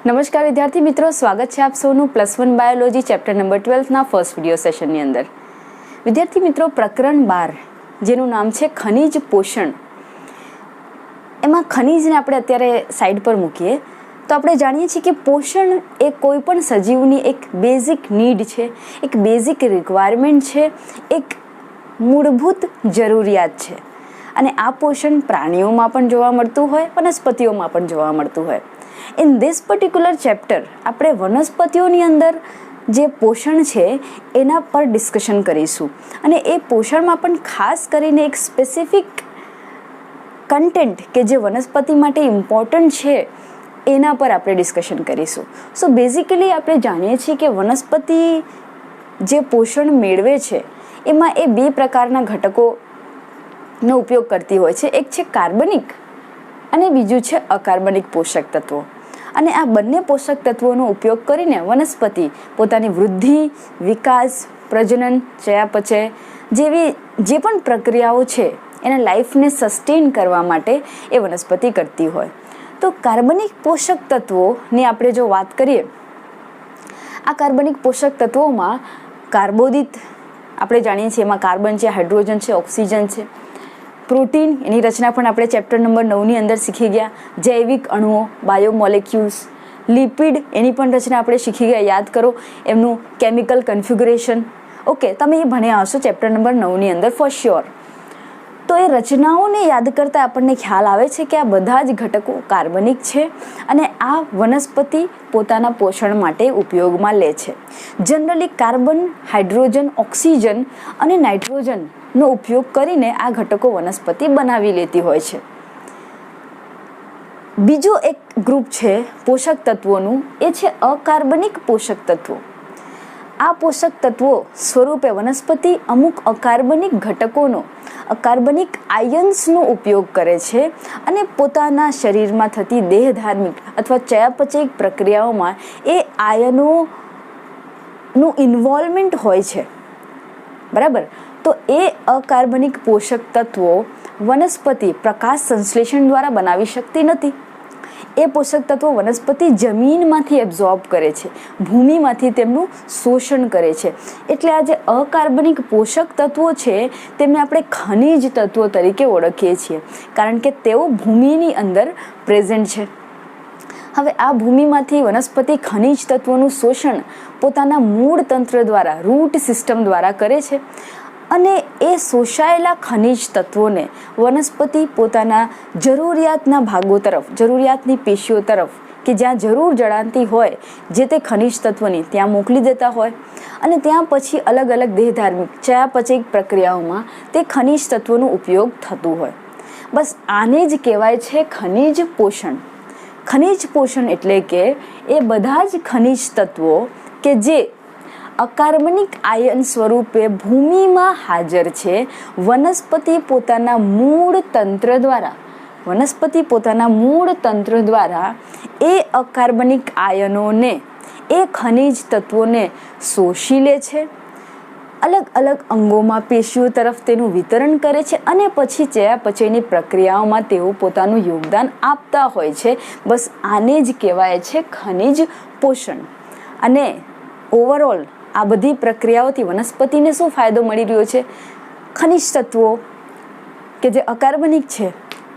નમસ્કાર વિદ્યાર્થી મિત્રો, સ્વાગત છે આપ સૌનું +1 બાયોલોજી ચેપ્ટર નંબર 12ના ફર્સ્ટ વિડીયો સેશનની અંદર. વિદ્યાર્થી મિત્રો, પ્રકરણ 12 જેનું નામ છે ખનિજ પોષણ, એમાં ખનિજને આપણે અત્યારે સાઈડ પર મૂકીએ તો આપણે જાણીએ છીએ કે પોષણ એ કોઈ પણ સજીવની એક બેઝિક નીડ છે, એક બેઝિક રિક્વાયરમેન્ટ છે, એક મૂળભૂત જરૂરિયાત છે. અને આ પોષણ પ્રાણીઓમાં પણ જોવા મળતું હોય, વનસ્પતિઓમાં પણ જોવા મળતું હોય. ઇન ધીસ પર્ટિક્યુલર ચેપ્ટર આપણે વનસ્પતિઓની અંદર જે પોષણ છે એના પર ડિસ્કશન કરીશું, અને એ પોષણમાં પણ ખાસ કરીને એક સ્પેસિફિક કન્ટેન્ટ કે જે વનસ્પતિ માટે ઇમ્પોર્ટન્ટ છે એના પર આપણે ડિસ્કશન કરીશું. સો બેઝિકલી આપણે જાણીએ છીએ કે વનસ્પતિ જે પોષણ મેળવે છે એમાં એ બે પ્રકારના ઘટકોનો ઉપયોગ કરતી હોય છે. એક છે કાર્બનિક અને બીજું છે અકાર્બનિક પોષક તત્વો. અને આ બંને પોષક તત્વોનો ઉપયોગ કરીને વનસ્પતિ પોતાની વૃદ્ધિ, વિકાસ, પ્રજનન, ચયાપચય જેવી જે પણ પ્રક્રિયાઓ છે એના લાઈફને સસ્ટેન કરવા માટે એ વનસ્પતિ કરતી હોય. તો કાર્બનિક પોષક તત્વોની આપણે જો વાત કરીએ, આ કાર્બનિક પોષક તત્વોમાં કાર્બોદિત આપણે જાણીએ છીએ, એમાં કાર્બન છે, હાઇડ્રોજન છે, ઓક્સિજન છે. પ્રોટીન, એની રચના પણ આપણે ચેપ્ટર નંબર 9ની અંદર શીખી ગયા. જૈવિક અણુઓ, બાયોમોલેક્યુલ્સ. લિપિડ, એની પણ રચના આપણે શીખી ગયા, યાદ કરો એમનું કેમિકલ કન્ફિગ્યુરેશન. ઓકે, તમે એ ભણ્યા હશો ચેપ્ટર નંબર 9ની અંદર ફોર શ્યોર. તો એ રચનાઓને યાદ કરતાં આપણને ખ્યાલ આવે છે કે આ બધા જ ઘટકો કાર્બનિક છે અને આ વનસ્પતિ પોતાના પોષણ માટે ઉપયોગમાં લે છે. જનરલી કાર્બન, હાઇડ્રોજન, ઓક્સિજન અને નાઇટ્રોજનનો ઉપયોગ કરીને આ ઘટકો વનસ્પતિ બનાવી લેતી હોય છે. બીજો એક ગ્રુપ છે પોષક તત્વોનું, એ છે અકાર્બનિક પોષક તત્વો. આ પોષક તત્વો સ્વરૂપે વનસ્પતિ અમુક અકાર્બનિક ઘટકોનો, અકાર્બનિક આયન્સનો ઉપયોગ કરે છે અને પોતાના શરીરમાં થતી દેહધાર્મિક અથવા ચયાપચય પ્રક્રિયાઓમાં એ આયનોનું ઇન્વોલ્વમેન્ટ હોય છે. બરાબર? તો એ અકાર્બનિક પોષક તત્વો વનસ્પતિ પ્રકાશ સંશ્લેષણ દ્વારા બનાવી શકતી નથી. એ પોષક તત્વો વનસ્પતિ જમીનમાંથી એબ્ઝોર્બ કરે છે, ભૂમિમાંથી તેમનું શોષણ કરે છે. એટલે આ જે અકાર્બનિક પોષક તત્વો છે તેમને આપણે ખનિજ તત્વો તરીકે ઓળખીએ છીએ, કારણ કે તેઓ ભૂમિની અંદર પ્રેઝન્ટ છે. હવે આ ભૂમિમાંથી વનસ્પતિ ખનિજ તત્વોનું શોષણ પોતાના મૂળ તંત્ર દ્વારા, રૂટ સિસ્ટમ દ્વારા કરે છે. અને એ શોષાયેલા ખનિજ તત્વોને વનસ્પતિ પોતાના જરૂરિયાતના ભાગો તરફ, જરૂરિયાતની પેશીઓ તરફ, કે જ્યાં જરૂર જણાતી હોય જે તે ખનિજ તત્વની, ત્યાં મોકલી દેતા હોય. અને ત્યાં પછી અલગ અલગ દેહધાર્મિક ચયાપચય પ્રક્રિયાઓમાં તે ખનિજ તત્વોનો ઉપયોગ થતું હોય. બસ આને જ કહેવાય છે ખનિજ પોષણ. ખનિજ પોષણ એટલે કે એ બધા જ ખનિજ તત્વો કે જે અકાર્બનિક આયન સ્વરૂપે ભૂમિમાં હાજર છે, વનસ્પતિ પોતાના મૂળ તંત્ર દ્વારા એ અકાર્બનિક આયનોને, એ ખનિજ તત્વોને શોષી લે છે, અલગ અલગ અંગોમાં, પેશીઓ તરફ તેનું વિતરણ કરે છે અને પછી ચયાપચયની પ્રક્રિયાઓમાં તેઓ પોતાનું યોગદાન આપતા હોય છે. બસ આને જ કહેવાય છે ખનિજ પોષણ. અને ઓવરઓલ આ બધી પ્રક્રિયાઓથી વનસ્પતિને શું ફાયદો મળી રહ્યો છે? ખનિજ તત્વો કે જે અકાર્બનિક છે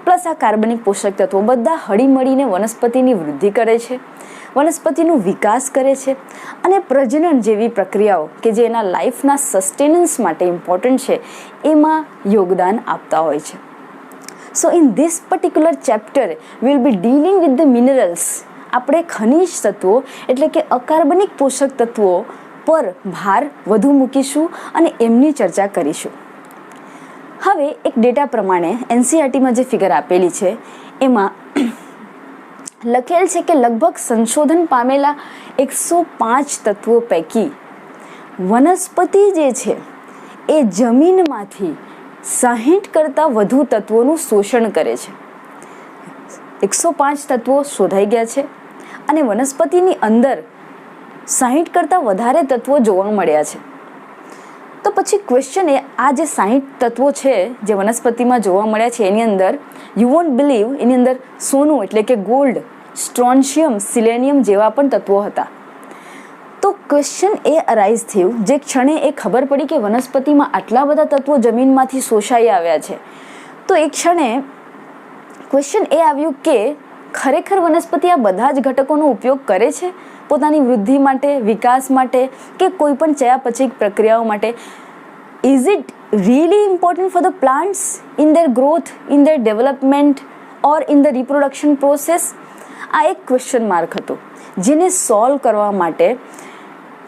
પ્લસ આ કાર્બનિક પોષક તત્વો બધા હળીમળીને વનસ્પતિની વૃદ્ધિ કરે છે, વનસ્પતિનો વિકાસ કરે છે અને પ્રજનન જેવી પ્રક્રિયાઓ કે જે એના લાઈફના સસ્ટેનન્સ માટે ઇમ્પોર્ટન્ટ છે એમાં યોગદાન આપતા હોય છે. સો in this particular chapter will be dealing with the minerals. આપણે ખનિજ તત્વો એટલે કે અકાર્બનિક પોષક તત્વો પર ભાર વધુ મૂકીશું અને એમની ચર્ચા કરીશું. હવે એક ડેટા પ્રમાણે એનસીઈઆરટીમાં જે ફિગર આપેલી છે એમાં લખેલ છે કે લગભગ સંશોધન પામેલા 105 તત્વો પૈકી વનસ્પતિ જે છે એ જમીનમાંથી 60 કરતાં વધુ તત્વોનું શોષણ કરે છે. 105 તત્વો શોધાઈ ગયા છે અને વનસ્પતિની અંદર 60 કરતાં વધારે તત્વો જોવા મળ્યા છે. તો પછી ક્વેશ્ચન એ, આ જે 60 તત્વો છે જે વનસ્પતિમાં જોવા મળ્યા છે એની અંદર યુ વોન્ટ બિલીવ, એની અંદર સોનું એટલે કે ગોલ્ડ સ્ટ્રોન્શિયમ, સિલેનિયમ જેવા પણ તત્વો હતા. તો ક્વેશ્ચન એ અરાઇઝ થયું જે ક્ષણે એ ખબર પડી કે વનસ્પતિમાં આટલા બધા તત્વો જમીનમાંથી શોષાઈ આવ્યા છે, તો એ ક્ષણે ક્વેશ્ચન એ આવ્યું કે ખરેખર વનસ્પતિ આ બધા જ ઘટકોનો ઉપયોગ કરે છે પોતાની વૃદ્ધિ માટે, વિકાસ માટે કે કોઈ પણ ચયાપચય પ્રક્રિયાઓ માટે. Is it really important for the plants in their growth, in their development or in the reproduction process? આ એક ક્વેશ્ચન માર્ક હતો જેને સોલ્વ કરવા માટે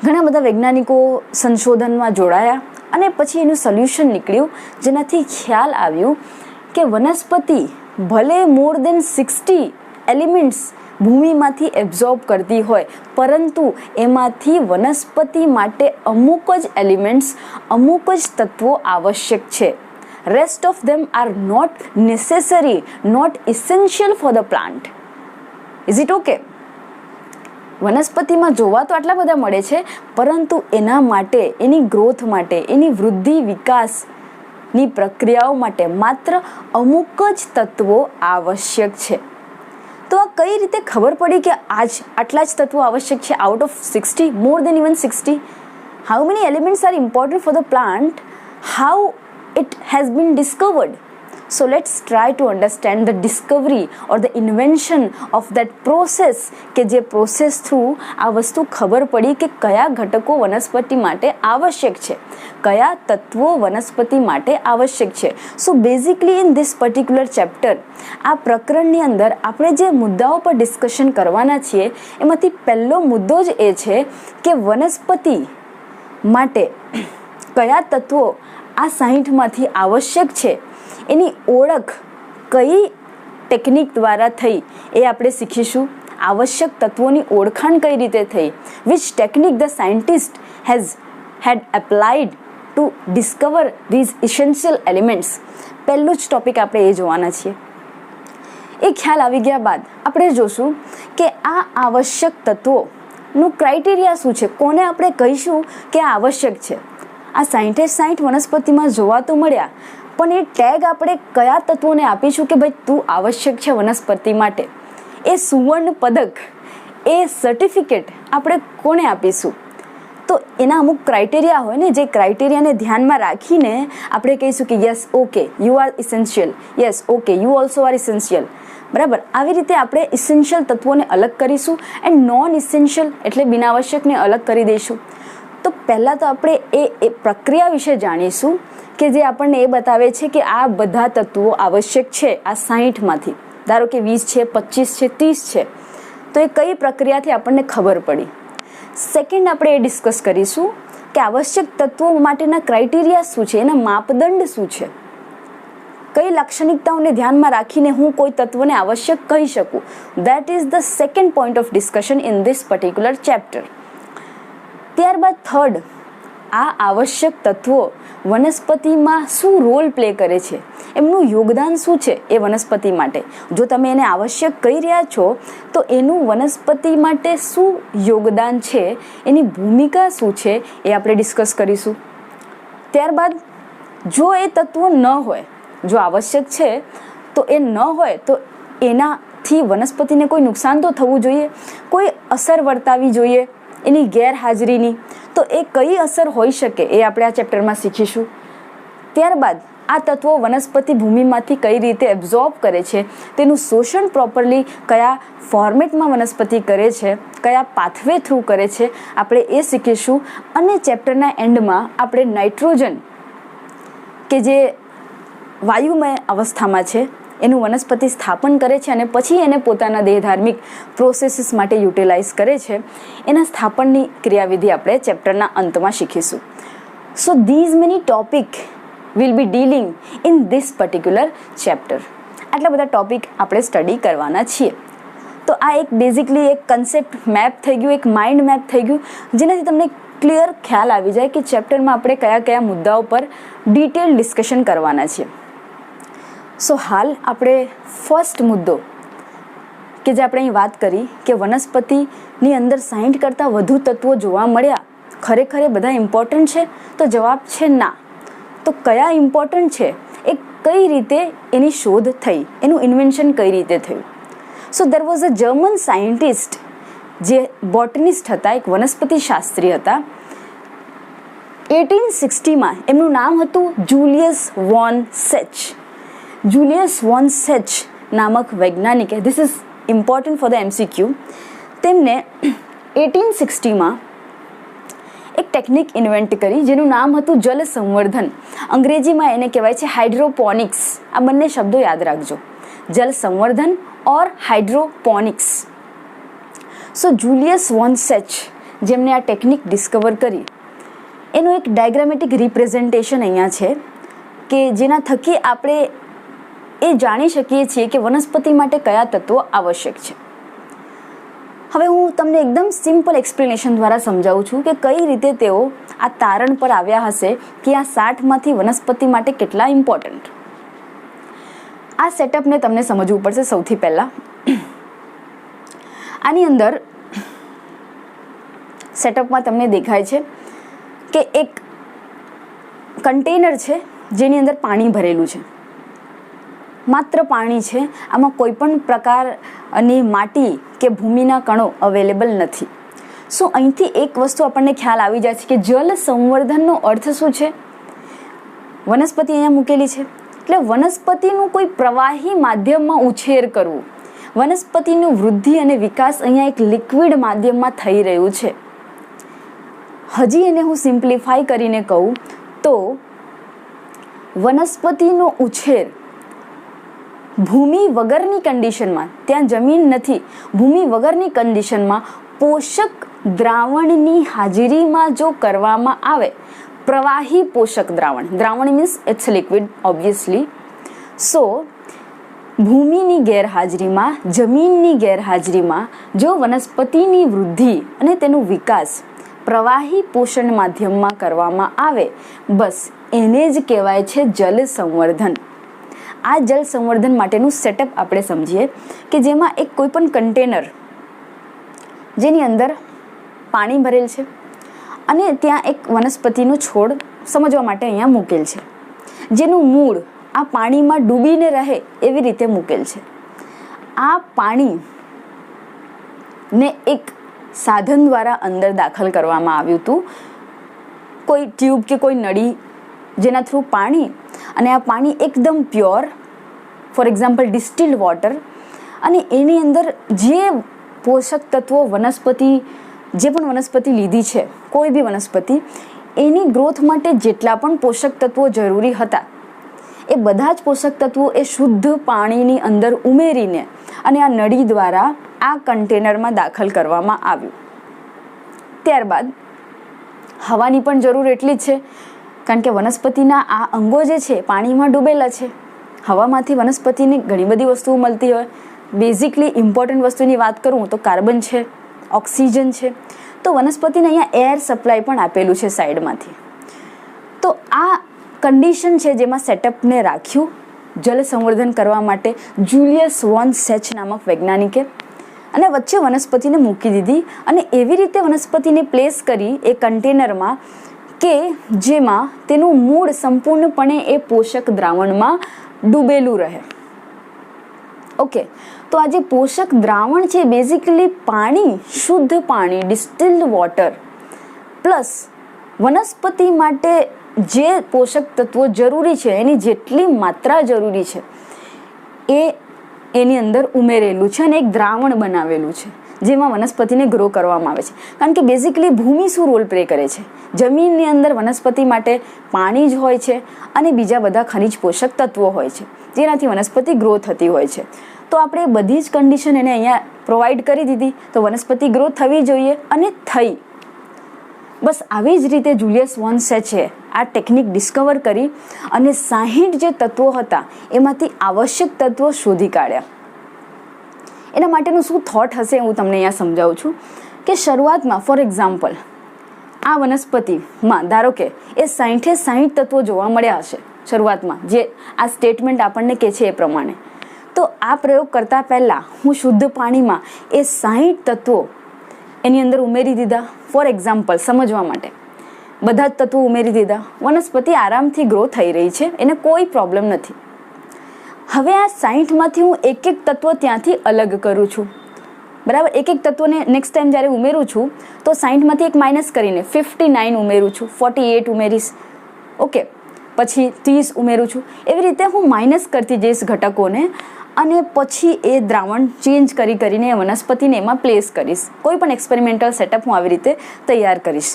ઘણા બધા વૈજ્ઞાનિકો સંશોધનમાં જોડાયા અને પછી એનું સોલ્યુશન નીકળ્યું, જેનાથી ખ્યાલ આવ્યું કે વનસ્પતિ ભલે મોર દેન 60 એલિમેન્ટ્સ ભૂમિમાંથી એબ્ઝોર્બ કરતી હોય, પરંતુ એમાંથી વનસ્પતિ માટે અમુક જ એલિમેન્ટ્સ, અમુક જ તત્વો આવશ્યક છે. Rest of them are not necessary, not essential for the plant. Is it okay? વનસ્પતિમાં જોવા તો આટલા બધા મળે છે, પરંતુ એના માટે, એની ગ્રોથ માટે, એની વૃદ્ધિ વિકાસની પ્રક્રિયાઓ માટે માત્ર અમુક જ તત્વો આવશ્યક છે. તો આ કઈ રીતે ખબર પડી કે આટલા જ તત્વો આવશ્યક છે out of 60, more than even 60? How many elements are important for the plant? How it has been discovered? So let's try to understand the discovery or the invention of that process, કે જે process through આ વસ્તુ ખબર પડી કે કયા ઘટકો વનસ્પતિ માટે આવશ્યક છે, કયા તત્વો વનસ્પતિ માટે આવશ્યક છે. So basically in this particular chapter, આ પ્રકરણની અંદર આપણે જે મુદ્દાઓ પર ડિસ્કશન કરવાના છીએ એમાંથી પહેલો મુદ્દો જ એ છે કે વનસ્પતિ માટે કયા તત્વો આ 60માંથી આવશ્યક છે, એની ઓળખ કઈ ટેકનિક દ્વારા થઈ એ આપણે શીખીશું. આવશ્યક તત્વોની ઓળખાણ કઈ રીતે થઈ, which technique the scientist had applied to discover these essential elements. પહેલું જ ટોપિક આપણે એ જોવાના છીએ. એ ખ્યાલ આવી ગયા બાદ આપણે જોશું કે આ આવશ્યક તત્વોનું ક્રાઇટેરિયા શું છે, કોને આપણે કહીશું કે આ આવશ્યક છે. આ 60 વનસ્પતિમાં જોવા તો મળ્યા, પણ એ ટેગ આપણે કયા તત્વોને આપીશું કે ભાઈ તું આવશ્યક છે વનસ્પતિ માટે? એ સુવર્ણ પદક, એ સર્ટિફિકેટ આપણે કોને આપીશું? તો એના અમુક ક્રાઇટેરિયા હોય ને, જે ક્રાઇટેરિયાને ધ્યાનમાં રાખીને આપણે કહીશું કે yes okay you are essential, yes okay you also are essential. બરાબર, આવી રીતે આપણે ઇસેન્શિયલ તત્વોને અલગ કરીશું એન્ડ નોન ઇસેન્શિયલ એટલે બિનાવશ્યકને અલગ કરી દઈશું. તો પહેલાં તો આપણે એ પ્રક્રિયા વિશે જાણીશું કે જે આપણને એ બતાવે છે કે આ બધા તત્વો આવશ્યક છે આ 60માંથી. ધારો કે 20 છે, 25 છે, 30 છે, તો એ કઈ પ્રક્રિયાથી આપણને ખબર પડી. સેકન્ડ આપણે એ ડિસ્કસ કરીશું કે આવશ્યક તત્વો માટેના ક્રાઇટેરિયા શું છે, એના માપદંડ શું છે, કઈ લાક્ષણિકતાઓને ધ્યાનમાં રાખીને હું કોઈ તત્વને આવશ્યક કહી શકું. That is the second point of discussion in this particular chapter. ત્યારબાદ થર્ડ, આ આવશ્યક તત્વો વનસ્પતિમાં શું રોલ પ્લે કરે છે, એમનું યોગદાન શું છે એ વનસ્પતિ માટે. જો તમે એને આવશ્યક કહી રહ્યા છો તો એનું વનસ્પતિ માટે શું યોગદાન છે, એની ભૂમિકા શું છે એ આપણે ડિસ્કસ કરીશું. ત્યારબાદ જો એ તત્વો ન હોય, જો આવશ્યક છે તો એ ન હોય તો એનાથી વનસ્પતિને કોઈ નુકસાન તો થવું જોઈએ, કોઈ અસર વર્તાવી જોઈએ એની ગેરહાજરીની. તો એ કઈ અસર હોઈ શકે એ આપણે આ ચેપ્ટરમાં શીખીશું. ત્યારબાદ આ તત્વો વનસ્પતિ ભૂમિમાંથી કઈ રીતે એબ્ઝોર્બ કરે છે, તેનું શોષણ પ્રોપરલી કયા ફોર્મેટમાં વનસ્પતિ કરે છે, કયા પાથવે થ્રુ કરે છે, આપણે એ શીખીશું. અને ચેપ્ટરના એન્ડમાં આપણે નાઇટ્રોજન કે જે વાયુમય અવસ્થામાં છે એનું વનસ્પતિ સ્થાપન કરે છે અને પછી એને પોતાના દેહધાર્મિક પ્રોસેસીસ માટે યુટિલાઇઝ કરે છે, એના સ્થાપનની ક્રિયાવિધિ આપણે ચેપ્ટરના અંતમાં શીખીશું. સો this many topic will be dealing in this particular chapter. આટલા બધા ટોપિક આપણે સ્ટડી કરવાના છીએ. તો આ એક બેઝિકલી એક કન્સેપ્ટ મેપ થઈ ગયું, એક માઇન્ડ મેપ થઈ ગયું, જેનાથી તમને ક્લિયર ખ્યાલ આવી જાય કે ચેપ્ટરમાં આપણે કયા કયા મુદ્દાઓ પર ડિટેલ ડિસ્કશન કરવાના છીએ. સો હાલ આપણે ફર્સ્ટ મુદ્દો કે જે આપણે અહીં વાત કરી કે વનસ્પતિની અંદર 60 કરતાં વધુ તત્વો જોવા મળ્યા, ખરેખર એ બધા ઇમ્પોર્ટન્ટ છે? તો જવાબ છે ના. તો કયા ઇમ્પોર્ટન્ટ છે, એ કઈ રીતે એની શોધ થઈ, એનું ઇન્વેન્શન કઈ રીતે થયું? So there was a German scientist, જે બોટનિસ્ટ હતા, એક વનસ્પતિ શાસ્ત્રી હતા. 1860 એમનું નામ હતું Julius von Sachs. Julius von Sachs નામક વૈજ્ઞાનિકે, this is important for the MCQ, તેમને 1860 એક ટેકનિક ઇન્વેન્ટ કરી જેનું નામ હતું જલ સંવર્ધન. અંગ્રેજીમાં એને કહેવાય છે હાઇડ્રોપોનિક્સ. આ બંને શબ્દો યાદ રાખજો, જલ સંવર્ધન ઓર હાઇડ્રોપોનિક્સ. સો જુલિયસ વોન સેચ, જેમણે આ ટેકનિક ડિસ્કવર કરી, એનું એક ડાયગ્રામેટિક રિપ્રેઝન્ટેશન અહીંયા છે કે જેના થકી આપણે એ જાણી શકીએ છીએ કે વનસ્પતિ માટે કયા તત્વો આવશ્યક છે. હવે હું તમને એકદમ સિમ્પલ એક્સપ્લેનેશન દ્વારા સમજાવું છું કે કઈ રીતે તેઓ આ તારણ પર આવ્યા હશે કે આ 60માંથી વનસ્પતિ માટે કેટલા ઇમ્પોર્ટન્ટ. આ સેટઅપને તમને સમજવું પડશે. સૌથી પહેલાં આની અંદર સેટઅપમાં તમને દેખાય છે કે એક કન્ટેનર છે જેની અંદર પાણી ભરેલું છે, માત્ર પાણી છે. આમાં કોઈ પણ પ્રકારની માટી કે ભૂમિના કણો અવેલેબલ નથી. સો અહીંથી એક વસ્તુ આપણને ખ્યાલ આવી જાય છે કે જલ સંવર્ધનનો અર્થ શું છે. વનસ્પતિ અહીંયા મૂકેલી છે એટલે વનસ્પતિનું કોઈ પ્રવાહી માધ્યમમાં ઉછેર કરવું, વનસ્પતિનું વૃદ્ધિ અને વિકાસ અહીંયા એક લિક્વિડ માધ્યમમાં થઈ રહ્યું છે. હજી એને હું સિમ્પ્લિફાઈ કરીને કહું તો વનસ્પતિનો ઉછેર ભૂમિ વગરની કન્ડિશનમાં, ત્યાં જમીન નથી, ભૂમિ વગરની કન્ડિશનમાં પોષક દ્રાવણની હાજરીમાં જો કરવામાં આવે, પ્રવાહી પોષક દ્રાવણ, દ્રાવણ મીન્સ ઇટ્સ લિક્વિડ ઓબ્વિયસલી. સો ભૂમિની ગેરહાજરીમાં, જમીનની ગેરહાજરીમાં જો વનસ્પતિની વૃદ્ધિ અને તેનો વિકાસ પ્રવાહી પોષણ માધ્યમમાં કરવામાં આવે, બસ એને જ કહેવાય છે જલ સંવર્ધન. આ જલ સંવર્ધન માટેનું સેટઅપ આપણે સમજીએ કે જેમાં એક કોઈ પણ કન્ટેનર જેની અંદર પાણી ભરેલ છે અને ત્યાં એક વનસ્પતિનો છોડ સમજવા માટે અહીંયા મૂકેલ છે, જેનું મૂળ આ પાણીમાં ડૂબીને રહે એવી રીતે મૂકેલ છે. આ પાણીને એક સાધન દ્વારા અંદર દાખલ કરવામાં આવ્યું હતું, કોઈ ટ્યુબ કે કોઈ નળી, જેના થ્રુ પાણી, અને આ પાણી એકદમ પ્યોર, ફોર એક્ઝામ્પલ ડિસ્ટિલ્ડ વોટર, અને એની અંદર જે પોષક તત્વો વનસ્પતિ, જે પણ વનસ્પતિ લીધી છે, કોઈ બી વનસ્પતિ, એની ગ્રોથ માટે જેટલા પણ પોષક તત્વો જરૂરી હતા એ બધા જ પોષક તત્વો એ શુદ્ધ પાણીની અંદર ઉમેરીને અને આ નળી દ્વારા આ કન્ટેનરમાં દાખલ કરવામાં આવ્યું. ત્યારબાદ હવાની પણ જરૂર એટલી જ છે, કારણ કે વનસ્પતિના આ અંગો જે છે પાણીમાં ડૂબેલા છે. હવામાંથી વનસ્પતિને ઘણી બધી વસ્તુઓ મળતી હોય. બેઝિકલી ઇમ્પોર્ટન્ટ વસ્તુની વાત કરું તો કાર્બન છે, ઓક્સિજન છે. તો વનસ્પતિને અહીંયા એર સપ્લાય પણ આપેલું છે સાઈડમાંથી. તો આ કન્ડિશન છે જેમાં સેટઅપને રાખ્યું જલ સંવર્ધન કરવા માટે જુલિયસ વોન સેચ નામક વૈજ્ઞાનિકે, અને વચ્ચે વનસ્પતિને મૂકી દીધી અને એવી રીતે વનસ્પતિને પ્લેસ કરી એ કન્ટેનરમાં કે જેમાં તેનું મૂળ સંપૂર્ણપણે એ પોષક દ્રાવણમાં ડૂબેલું રહે. ઓકે, તો આ જે પોષક દ્રાવણ છે બેઝિકલી પાણી, શુદ્ધ પાણી, ડિસ્ટિલ્ડ વોટર પ્લસ વનસ્પતિ માટે જે પોષક તત્વો જરૂરી છે, એની જેટલી માત્રા જરૂરી છે એ એની અંદર ઉમેરેલું છે અને એક દ્રાવણ બનાવેલું છે જેમાં વનસ્પતિને ગ્રો કરવામાં આવે છે. કારણ કે બેઝિકલી ભૂમિ શું રોલ પ્લે કરે છે, જમીનની અંદર વનસ્પતિ માટે પાણી જ હોય છે અને બીજા બધા ખનિજ પોષક તત્વો હોય છે જેનાથી વનસ્પતિ ગ્રો થતી હોય છે. તો આપણે બધી જ કન્ડિશન એને અહીંયા પ્રોવાઈડ કરી દીધી, તો વનસ્પતિ ગ્રો થવી જોઈએ અને થઈ. બસ આવી જ રીતે જુલિયસ વોન સેચે આ ટેકનિક ડિસ્કવર કરી અને 60 જે તત્વો હતા એમાંથી આવશ્યક તત્વો શોધી કાઢ્યા. એના માટેનું શું થોટ હશે હું તમને અહીંયા સમજાવું છું કે શરૂઆતમાં ફોર એક્ઝામ્પલ આ વનસ્પતિમાં ધારો કે એ 60 તત્વો જોવા મળ્યા હશે શરૂઆતમાં, જે આ સ્ટેટમેન્ટ આપણને કહે છે એ પ્રમાણે. તો આ પ્રયોગ કરતાં પહેલાં હું શુદ્ધ પાણીમાં એ 60 તત્વો એની અંદર ઉમેરી દીધા. ફોર એક્ઝામ્પલ સમજવા માટે બધા જ તત્વો ઉમેરી દીધા. વનસ્પતિ આરામથી ગ્રો થઈ રહી છે, એને કોઈ પ્રોબ્લેમ નથી. હવે આ 60માંથી હું એક એક તત્વ ત્યાંથી અલગ કરું છું, બરાબર. એક એક તત્વને નેક્સ્ટ ટાઈમ જ્યારે ઉમેરું છું તો 60માંથી એક માઇનસ કરીને 59 ઉમેરું છું, 48 ઉમેરીશ, ઓકે, પછી 30 ઉમેરું છું. એવી રીતે હું માઇનસ કરતી જઈશ ઘટકોને અને પછી એ દ્રાવણ ચેન્જ કરીને વનસ્પતિને એમાં પ્લેસ કરીશ. કોઈ પણ એક્સપેરિમેન્ટલ સેટઅપ હું આવી રીતે તૈયાર કરીશ.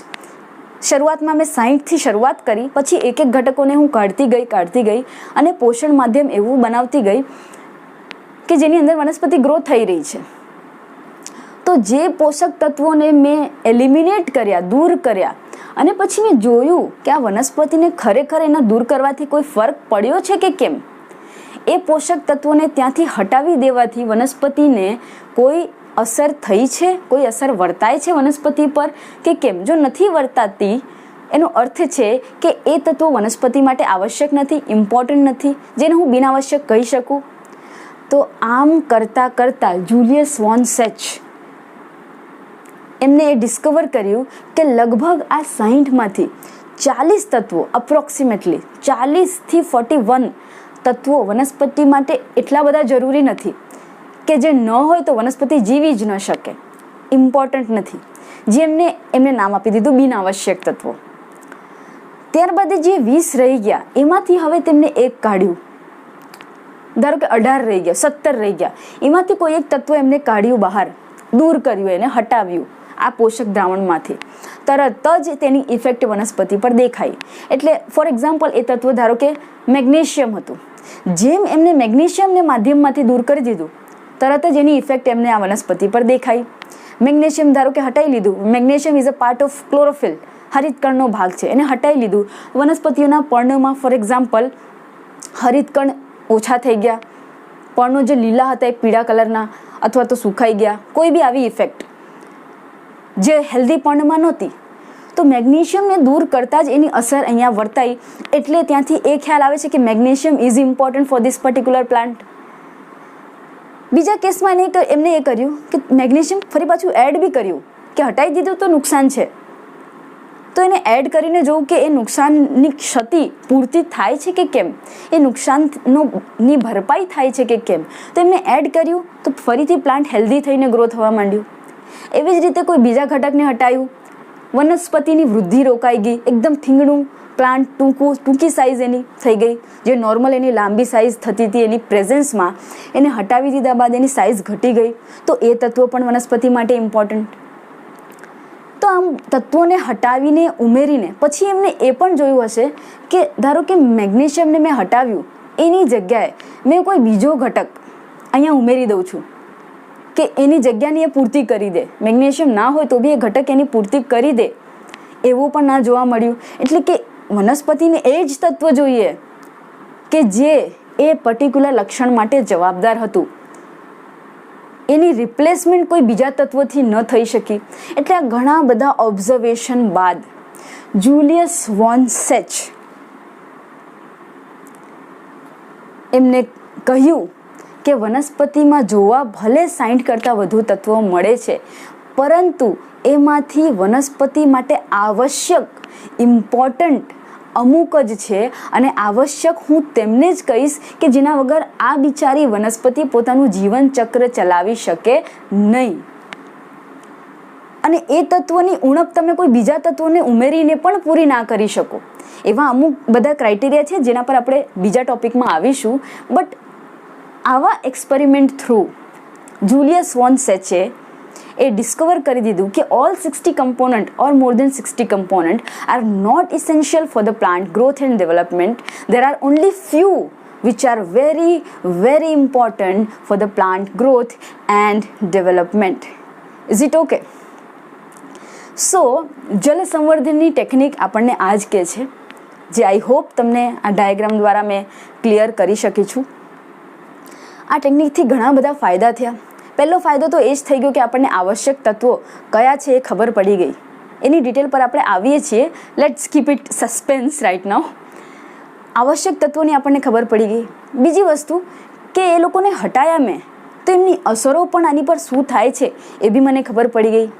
શરૂઆતમાં મેં 60થી શરૂઆત કરી, પછી એક એક ઘટકોને હું કાઢતી ગઈ અને પોષણ માધ્યમ એવું બનાવતી ગઈ કે જેની અંદર વનસ્પતિ ગ્રો થઈ રહી છે. તો જે પોષક તત્વોને મેં એલિમિનેટ કર્યા, દૂર કર્યા, અને પછી મેં જોયું કે આ વનસ્પતિને ખરેખર એના દૂર કરવાથી કોઈ ફરક પડ્યો છે કે કેમ, એ પોષક તત્વોને ત્યાંથી હટાવી દેવાથી વનસ્પતિને કોઈ અસર થઈ છે, કોઈ અસર વર્તાય છે વનસ્પતિ પર કે કેમ. જો નથી વર્તાતી એનો અર્થ છે કે એ તત્વો વનસ્પતિ માટે આવશ્યક નથી, ઇમ્પોર્ટન્ટ નથી, જેને હું બિનઆવશ્યક કહી શકું. તો આમ કરતાં જુલિયસ વોન સેચ એમને એ ડિસ્કવર કર્યું કે લગભગ આ 60માંથી 40 તત્વો, અપ્રોક્સિમેટલી 40થી 41 તત્વો વનસ્પતિ માટે એટલા બધા જરૂરી નથી કે જે ન હોય તો વનસ્પતિ જીવી જ ન શકે, ઇમ્પોર્ટન્ટ નથી, જે એમને નામ આપી દીધું બિનઆવશ્યક તત્વો. ત્યારબાદ જે 20 રહી ગયા એમાંથી હવે તેમને એક કાઢ્યું, ધારો કે 18 રહી ગયા, 17 રહી ગયા, એમાંથી કોઈ એક તત્વ એમને કાઢ્યું બહાર, દૂર કર્યું, એને હટાવ્યું આ પોષક દ્રાવણમાંથી. તરત જ તેની ઇફેક્ટ વનસ્પતિ પર દેખાઈ. એટલે ફોર એક્ઝામ્પલ એ તત્વ ધારો કે મેગ્નેશિયમ હતું, જેમ એમને મેગ્નેશિયમને માધ્યમમાંથી દૂર કરી દીધું તરત જ એની ઇફેક્ટ એમને આ વનસ્પતિ પર દેખાઈ. મેગ્નેશિયમ ધારો કે હટાવી લીધું, magnesium is a part of chlorophyll, હરિતકણનો ભાગ છે, એને હટાવી લીધું, વનસ્પતિઓના પર્ણમાં ફોર એક્ઝામ્પલ હરિતકણ ઓછા થઈ ગયા, પર્ણો જે લીલા હતા એ પીળા કલરના અથવા તો સુકાઈ ગયા, કોઈ બી આવી ઇફેક્ટ જે હેલ્ધી પર્ણમાં નહોતી. તો મેગ્નેશિયમને દૂર કરતાં જ એની અસર અહીંયા વર્તાઈ. એટલે ત્યાંથી એ ખ્યાલ આવે છે કે magnesium is important for this particular plant. બીજા કેસમાં એમને એ કર્યું કે મેગ્નેશિયમ ફરી પાછું એડ બી કર્યું કે હટાવી દીધું તો નુકસાન છે, તો એને એડ કરીને જોવું કે એ નુકસાનની ક્ષતિ પૂર્તિ થાય છે કે કેમ, એ નુકસાનની ભરપાઈ થાય છે કે કેમ. તો એમને એડ કર્યું તો ફરીથી પ્લાન્ટ હેલ્ધી થઈને ગ્રો થવા માંડ્યું. એવી જ રીતે કોઈ બીજા ઘટકને હટાવ્યું, વનસ્પતિની વૃદ્ધિ રોકાઈ ગઈ, એકદમ થીંગણું પ્લાન્ટ, ટૂંકી સાઇઝ એની થઈ ગઈ, જે નોર્મલ એની લાંબી સાઇઝ થતી હતી એની પ્રેઝન્સમાં એને હટાવી દીધા બાદ એની સાઇઝ ઘટી ગઈ. તો એ તત્વો પણ વનસ્પતિ માટે ઇમ્પોર્ટન્ટ. તો આમ તત્વોને હટાવીને ઉમેરીને પછી એમને એ પણ જોયું હશે કે ધારો કે મેગ્નેશિયમને મેં હટાવ્યું, એની જગ્યાએ મેં કોઈ બીજો ઘટક અહીંયા ઉમેરી દઉં છું કે એની જગ્યાની એ પૂર્તિ કરી દે. મેગ્નેશિયમ ના હોય તો બી એ ઘટક એની પૂર્તિ કરી દે, એવું પણ ના જોવા મળ્યું. એટલે કે વનસ્પતિને એ જ તત્વ જોઈએ કે જે એ પર્ટિક્યુલર લક્ષણ માટે જવાબદાર હતું, એની રિપ્લેસમેન્ટ કોઈ બીજા તત્વથી ન થઈ શકી. એટલે આ ઘણા બધા ઓબ્ઝર્વેશન બાદ જુલિયસ વોન સેચ એમને કહ્યું કે વનસ્પતિમાં જોવા ભલે 60 કરતાં વધુ તત્વો મળે છે, પરંતુ એમાંથી વનસ્પતિ માટે આવશ્યક, ઇમ્પોર્ટન્ટ અમુક જ છે. અને આવશ્યક હું તેમને જ કહીશ કે જેના વગર આ બિચારી વનસ્પતિ પોતાનું જીવન ચક્ર ચલાવી શકે નહીં. અને એ તત્વોની ઉણપ તમે કોઈ બીજા તત્વોને ઉમેરીને પણ પૂરી ના કરી શકો. એવા અમુક બધા ક્રાઇટેરિયા છે જેના પર આપણે બીજા ટોપિકમાં આવીશું. બટ આવા એક્સપેરિમેન્ટ થ્રુ જુલિયસ વોન સેચે એ ડિસ્કવર કરી દીધું કે all 60 component or more than 60 component are not essential for the plant growth and development. There are only few which are very, very important for the plant growth and development. Is it okay? So જલ સંવર્ધનની technique આપણને આ જ કહે છે, જે I hope તમને આ ડાયાગ્રામ દ્વારા મેં ક્લિયર કરી શકી છું. આ ટેકનિકથી ઘણા બધા ફાયદા થયા. પહેલો ફાયદો તો એ જ થઈ ગયો કે આપણને આવશ્યક તત્વો કયા છે એ ખબર પડી ગઈ. એની ડિટેલ પર આપણે આવીએ છીએ. Let's keep it suspense right now. આવશ્યક તત્વોની આપણને ખબર પડી ગઈ. બીજી વસ્તુ કે એ લોકોને હટાયા મેં તો એમની અસરો પણ આની પર શું થાય છે એ બી મને ખબર પડી ગઈ.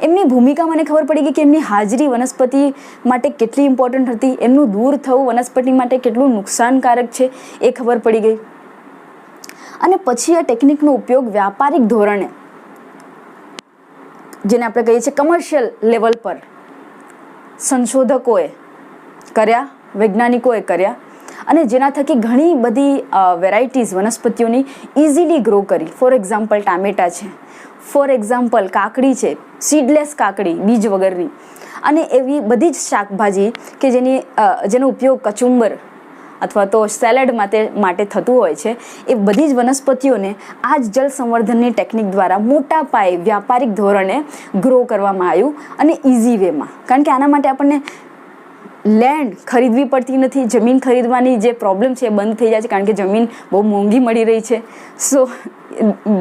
એમની ભૂમિકા મને ખબર પડી ગઈ કે એમની હાજરી વનસ્પતિ માટે કેટલી ઇમ્પોર્ટન્ટ હતી, એમનું દૂર થવું વનસ્પતિ માટે કેટલું નુકસાનકારક છે એ ખબર પડી ગઈ. અને પછી આ ટેકનિકનો ઉપયોગ વ્યાપારિક ધોરણે, જેને આપણે કહીએ છીએ કમર્શિયલ લેવલ પર, સંશોધકોએ કર્યા, વૈજ્ઞાનિકોએ કર્યા, અને જેના થકી ઘણી બધી વેરાયટીઝ વનસ્પતિઓની ઇઝીલી ગ્રો કરી. ફોર એક્ઝામ્પલ ટામેટા છે, ફોર એક્ઝામ્પલ કાકડી છે, સીડલેસ કાકડી, બીજ વગરની, અને એવી બધી જ શાકભાજી કે જેનો ઉપયોગ કચુંબર અથવા તો સેલેડ માટે થતું હોય છે, એ બધી જ વનસ્પતિઓને આ જ જળ સંવર્ધનની ટેકનિક દ્વારા મોટા પાયે વ્યાપારિક ધોરણે ગ્રો કરવામાં આવ્યું, અને ઇઝી વેમાં. કારણ કે આના માટે આપણને લેન્ડ ખરીદવી પડતી નથી. જમીન ખરીદવાની જે પ્રોબ્લેમ છે એ બંધ થઈ જાય છે, કારણ કે જમીન બહુ મોંઘી મળી રહી છે. So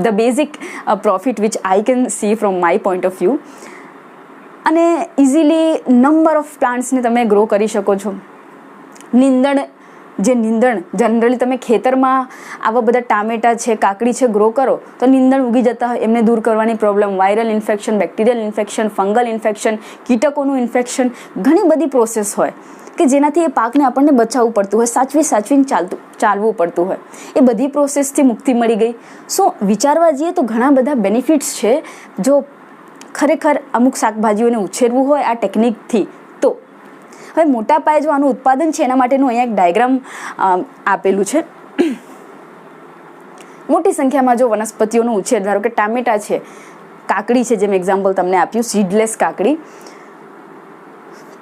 the basic profit which I can see from my point of view. અને ઇઝીલી નંબર ઓફ પ્લાન્ટ્સને તમે ગ્રો કરી શકો છો. નીંદણ જનરલી તમે ખેતરમાં આવા બધા ટામેટા છે, કાકડી છે ગ્રો કરો તો નીંદણ ઉગી જતા હોય, એમને દૂર કરવાની problem, viral infection, bacterial infection, fungal infection, કીટકોનું ઇન્ફેક્શન, ઘણી બધી પ્રોસેસ હોય કે જેનાથી એ પાકને આપણને બચાવવું પડતું હોય, સાચવીને ચાલવું પડતું હોય. એ બધી પ્રોસેસથી મુક્તિ મળી ગઈ. સો વિચારવા જઈએ તો ઘણા બધા બેનિફિટ્સ છે જો ખરેખર અમુક શાકભાજીઓને ઉછેરવું હોય આ ટેકનિકથી. તો હવે મોટા પાયે જો આનું ઉત્પાદન છે એના માટેનું અહીંયા એક ડાયાગ્રામ આપેલું છે. મોટી સંખ્યામાં જો વનસ્પતિઓનો ઉછેર, ધારો કે ટામેટા છે, કાકડી છે, જેમ એક્ઝામ્પલ તમને આપ્યું સીડલેસ કાકડી,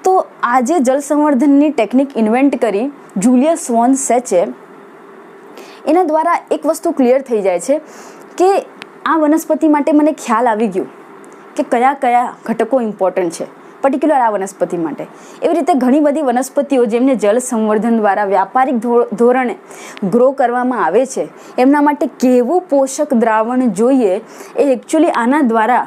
તો આ જે જળ સંવર્ધનની ટેકનિક ઇન્વેન્ટ કરી જુલિયસ વોન સેચે, એના દ્વારા એક વસ્તુ ક્લિયર થઈ જાય છે કે આ વનસ્પતિ માટે મને ખ્યાલ આવી ગયું કે કયા ઘટકો ઇમ્પોર્ટન્ટ છે પર્ટિક્યુલર આ વનસ્પતિ માટે. એવી રીતે ઘણી બધી વનસ્પતિઓ જેમને જળ સંવર્ધન દ્વારા વ્યાપારિક ધોરણે ગ્રો કરવામાં આવે છે, એમના માટે કેવું પોષક દ્રાવણ જોઈએ એ એકચ્યુઅલી આના દ્વારા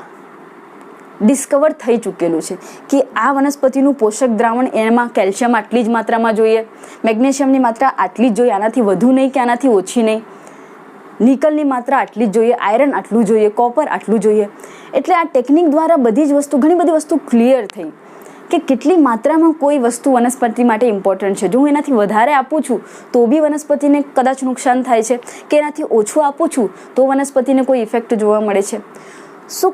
ડિસ્કવર થઈ ચૂકેલું છે કે આ વનસ્પતિનું પોષક દ્રાવણ, એમાં કેલ્શિયમ આટલી જ માત્રામાં જોઈએ, મેગ્નેશિયમની માત્રા આટલી જ જોઈએ, આનાથી વધુ નહીં કે આનાથી ઓછી નહીં, નિકલની માત્રા આટલી જ જોઈએ, આયરન આટલું જોઈએ, કોપર આટલું જોઈએ. એટલે આ ટેકનિક દ્વારા ઘણી બધી વસ્તુ ક્લિયર થઈ કે કેટલી માત્રામાં કોઈ વસ્તુ વનસ્પતિ માટે ઇમ્પોર્ટન્ટ છે. જો હું એનાથી વધારે આપું છું તો બી વનસ્પતિને કદાચ નુકસાન થાય છે, કે એનાથી ઓછું આપું છું તો વનસ્પતિને કોઈ ઇફેક્ટ જોવા મળે છે. સો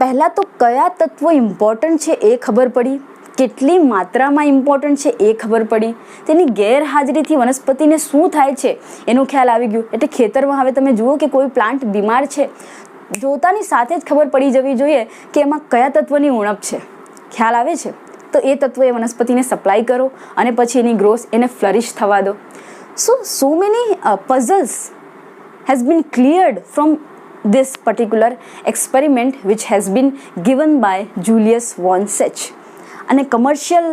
પહેલાં તો કયા તત્વો ઇમ્પોર્ટન્ટ છે એ ખબર પડી, કેટલી માત્રામાં ઇમ્પોર્ટન્ટ છે એ ખબર પડી, તેની ગેરહાજરીથી વનસ્પતિને શું થાય છે એનો ખ્યાલ આવી ગયો. એટલે ખેતરમાં હવે તમે જુઓ કે કોઈ પ્લાન્ટ બીમાર છે, જોતાની સાથે જ ખબર પડી જવી જોઈએ કે એમાં કયા તત્વની ઉણપ છે. ખ્યાલ આવે છે તો એ તત્વ એ વનસ્પતિને સપ્લાય કરો અને પછી એની ગ્રોથ, એને ફ્લરિશ થવા દો. So many puzzles has been cleared from this particular experiment which has been given by Julius von Sech. અને કમર્શિયલ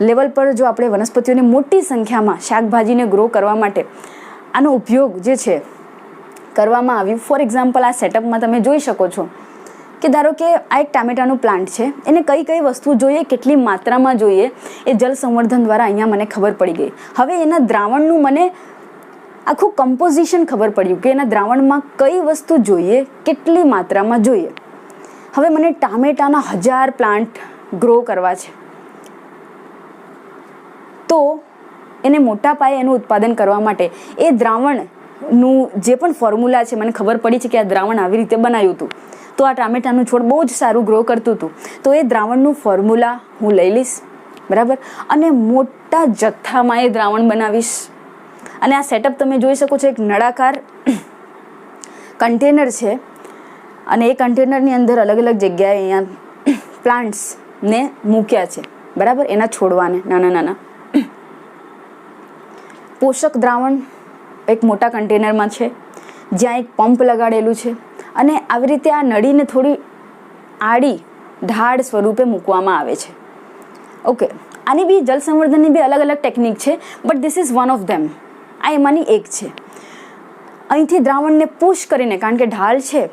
લેવલ પર જો આપણે વનસ્પતિઓને મોટી સંખ્યામાં શાકભાજીને ગ્રો કરવા માટે આનો ઉપયોગ જે છે કરવામાં આવ્યું. ફોર એક્ઝામ્પલ આ સેટઅપમાં તમે જોઈ શકો છો કે ધારો કે આ એક ટામેટાનું પ્લાન્ટ છે, એને કઈ વસ્તુ જોઈએ, કેટલી માત્રામાં જોઈએ, એ જળ સંવર્ધન દ્વારા અહીંયા મને ખબર પડી ગઈ. હવે એના દ્રાવણનું મને આખું કમ્પોઝિશન ખબર પડ્યું કે એના દ્રાવણમાં કઈ વસ્તુ જોઈએ, કેટલી માત્રામાં જોઈએ. હવે મને ટામેટાના 1000 પ્લાન્ટ ગ્રો કરવા છે, તો એને મોટા પાયે એનું ઉત્પાદન કરવા માટે એ દ્રાવણનું જે પણ ફોર્મ્યુલા છે, મને ખબર પડી છે કે આ દ્રાવણ આવી રીતે બનાવ્યું હતું, તો આ ટામેટાનું છોડ બહુ જ સારું ગ્રો કરતું હતું, તો એ દ્રાવણનું ફોર્મ્યુલા હું લઈ લઈશ, બરાબર, અને મોટા જથ્થામાં એ દ્રાવણ બનાવીશ. અને આ સેટઅપ તમે જોઈ શકો છો, એક નળાકાર કન્ટેનર છે, અને એ કન્ટેનરની અંદર અલગ અલગ જગ્યાએ અહીંયા પ્લાન્ટ્સને મૂક્યા છે, બરાબર, એના છોડવાને નાના પોષક દ્રાવણ એક મોટા કન્ટેનરમાં છે, જ્યાં એક પંપ લગાડેલું છે, અને આવી રીતે આ નળીને થોડી આડી ઢાળ સ્વરૂપે મૂકવામાં આવે છે. ઓકે, આની બી જળ સંવર્ધનની બી અલગ અલગ ટેકનિક છે, but this is one of them. આ એમાંની એક છે. અહીંથી દ્રાવણને પુશ કરીને, કારણ કે ઢાળ છે,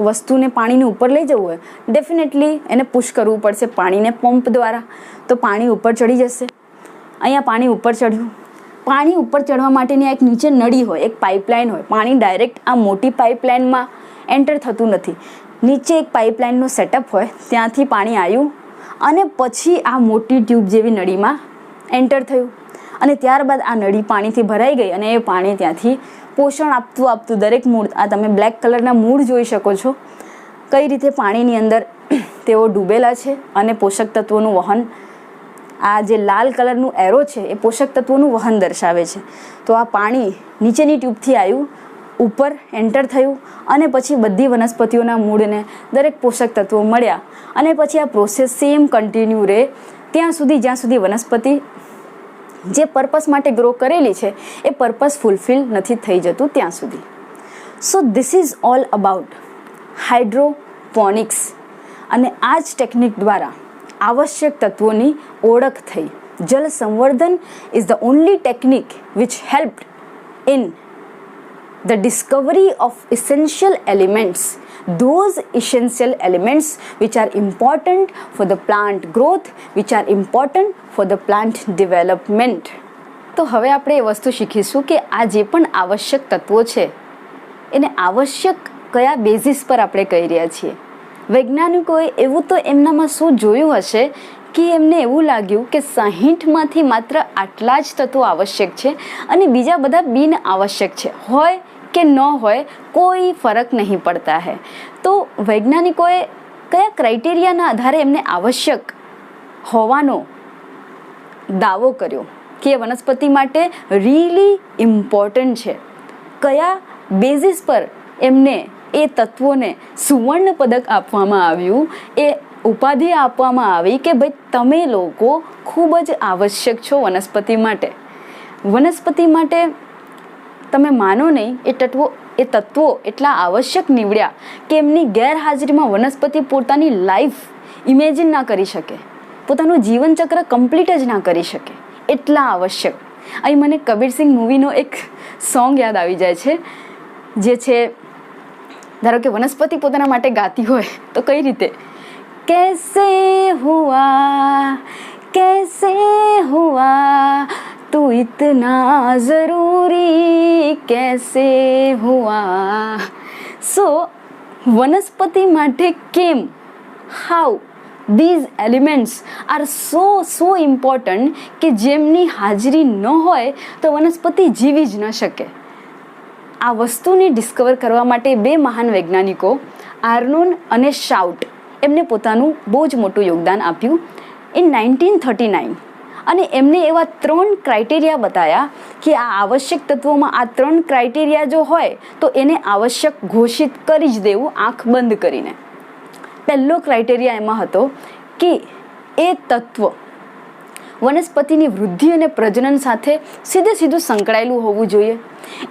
વસ્તુને પાણીને ઉપર લઈ જવું હોય, ડેફિનેટલી એને પુશ કરવું પડશે પાણીને પંપ દ્વારા, તો પાણી ઉપર ચડી જશે. અહીંયા પાણી ઉપર ચડ્યું. પાણી ઉપર ચડવા માટેની એક નીચે નળી હોય, એક પાઇપલાઇન હોય. પાણી ડાયરેક્ટ આ મોટી પાઇપલાઇનમાં એન્ટર થતું નથી, નીચે એક પાઇપલાઇનનો સેટઅપ હોય, ત્યાંથી પાણી આવ્યું અને પછી આ મોટી ટ્યુબ જેવી નળીમાં એન્ટર થયું. અને ત્યારબાદ આ નળી પાણીથી ભરાઈ ગઈ અને એ પાણી ત્યાંથી પોષણ આપતું દરેક મૂળ, આ તમે બ્લેક કલરના મૂળ જોઈ શકો છો કઈ રીતે પાણીની અંદર તેઓ ડૂબેલા છે અને પોષક તત્વોનું વહન, આ જે લાલ કલરનું એરો છે એ પોષક તત્વોનું વહન દર્શાવે છે. તો આ પાણી નીચેની ટ્યુબથી આવ્યું, ઉપર એન્ટર થયું અને પછી બધી વનસ્પતિઓના મૂળને દરેક પોષક તત્વો મળ્યા અને પછી આ પ્રોસેસ સેમ કન્ટિન્યુ રહે ત્યાં સુધી જ્યાં સુધી વનસ્પતિ જે પર્પસ માટે ગ્રો કરેલી છે એ પર્પસ ફૂલફિલ નથી થઈ જતું ત્યાં સુધી. સો this is all about hydroponics અને આ જ ટેકનિક દ્વારા આવશ્યક તત્વોની ઓળખ થઈ. જલ સંવર્ધન is the only technique which હેલ્પ્ડ in the discovery of essential elements, those essential elements which are important for the plant growth, which are important for the plant development. તો હવે આપણે એ વસ્તુ શીખીશું કે આ જે પણ આવશ્યક તત્વો છે એને આવશ્યક કયા બેઝિસ પર આપણે કહી રહ્યા છીએ. વૈજ્ઞાનિકોએ એવું તો એમનામાં શું જોયું હશે કે એમને એવું લાગ્યું કે 60માંથી માત્ર આટલા જ તત્વો આવશ્યક છે અને બીજા બધા બિન આવશ્યક છે, હોય કે ન હોય કોઈ ફરક નહીં પડતા હૈ. તો વૈજ્ઞાનિકોએ કયા ક્રાઇટેરિયાના આધારે એમને આવશ્યક હોવાનો દાવો કર્યો કે એ વનસ્પતિ માટે રિયલી ઇમ્પોર્ટન્ટ છે, કયા બેઝિસ પર એમને એ તત્વોને સુવર્ણ પદક આપવામાં આવ્યું, એ ઉપાધિ આપવામાં આવી કે ભાઈ તમે લોકો ખૂબ જ આવશ્યક છો વનસ્પતિ માટે. વનસ્પતિ માટે તમે માનો નહીં એ તત્વો એટલા આવશ્યક નીવડ્યા કે એમની ગેરહાજરીમાં વનસ્પતિ પોતાની લાઈફ ઇમેજિન ના કરી શકે, પોતાનું જીવનચક્ર કમ્પ્લીટ જ ના કરી શકે, એટલા આવશ્યક. અહીં મને કબીરસિંહ મૂવીનો એક સોંગ યાદ આવી જાય છે, જે છે ધારો કે વનસ્પતિ પોતાના માટે ગાતી હોય તો કઈ રીતે, कैसे हुआ तू इतना ज़रूरी कैसे हुआ. સો વનસ્પતિ માટે કેમ, how these elements are so important કે જેમની હાજરી ન હોય તો વનસ્પતિ જીવી જ ન શકે. આ વસ્તુને ડિસ્કવર કરવા માટે બે મહાન વૈજ્ઞાનિકો આર્નોન અને શાઉટ એમને પોતાનું બહુ જ મોટું યોગદાન આપ્યું ઇન 1939. અને એમને એવા 3 ક્રાઇટેરિયા બતાવ્યા કે આ આવશ્યક તત્વોમાં આ 3 ક્રાઇટેરિયા જો હોય તો એને આવશ્યક ઘોષિત કરી જ દેવું આંખ બંધ કરીને. પહેલો ક્રાઇટેરિયા એમાં હતો કે એ તત્વ વનસ્પતિની વૃદ્ધિ અને પ્રજનન સાથે સીધું સંકળાયેલું હોવું જોઈએ.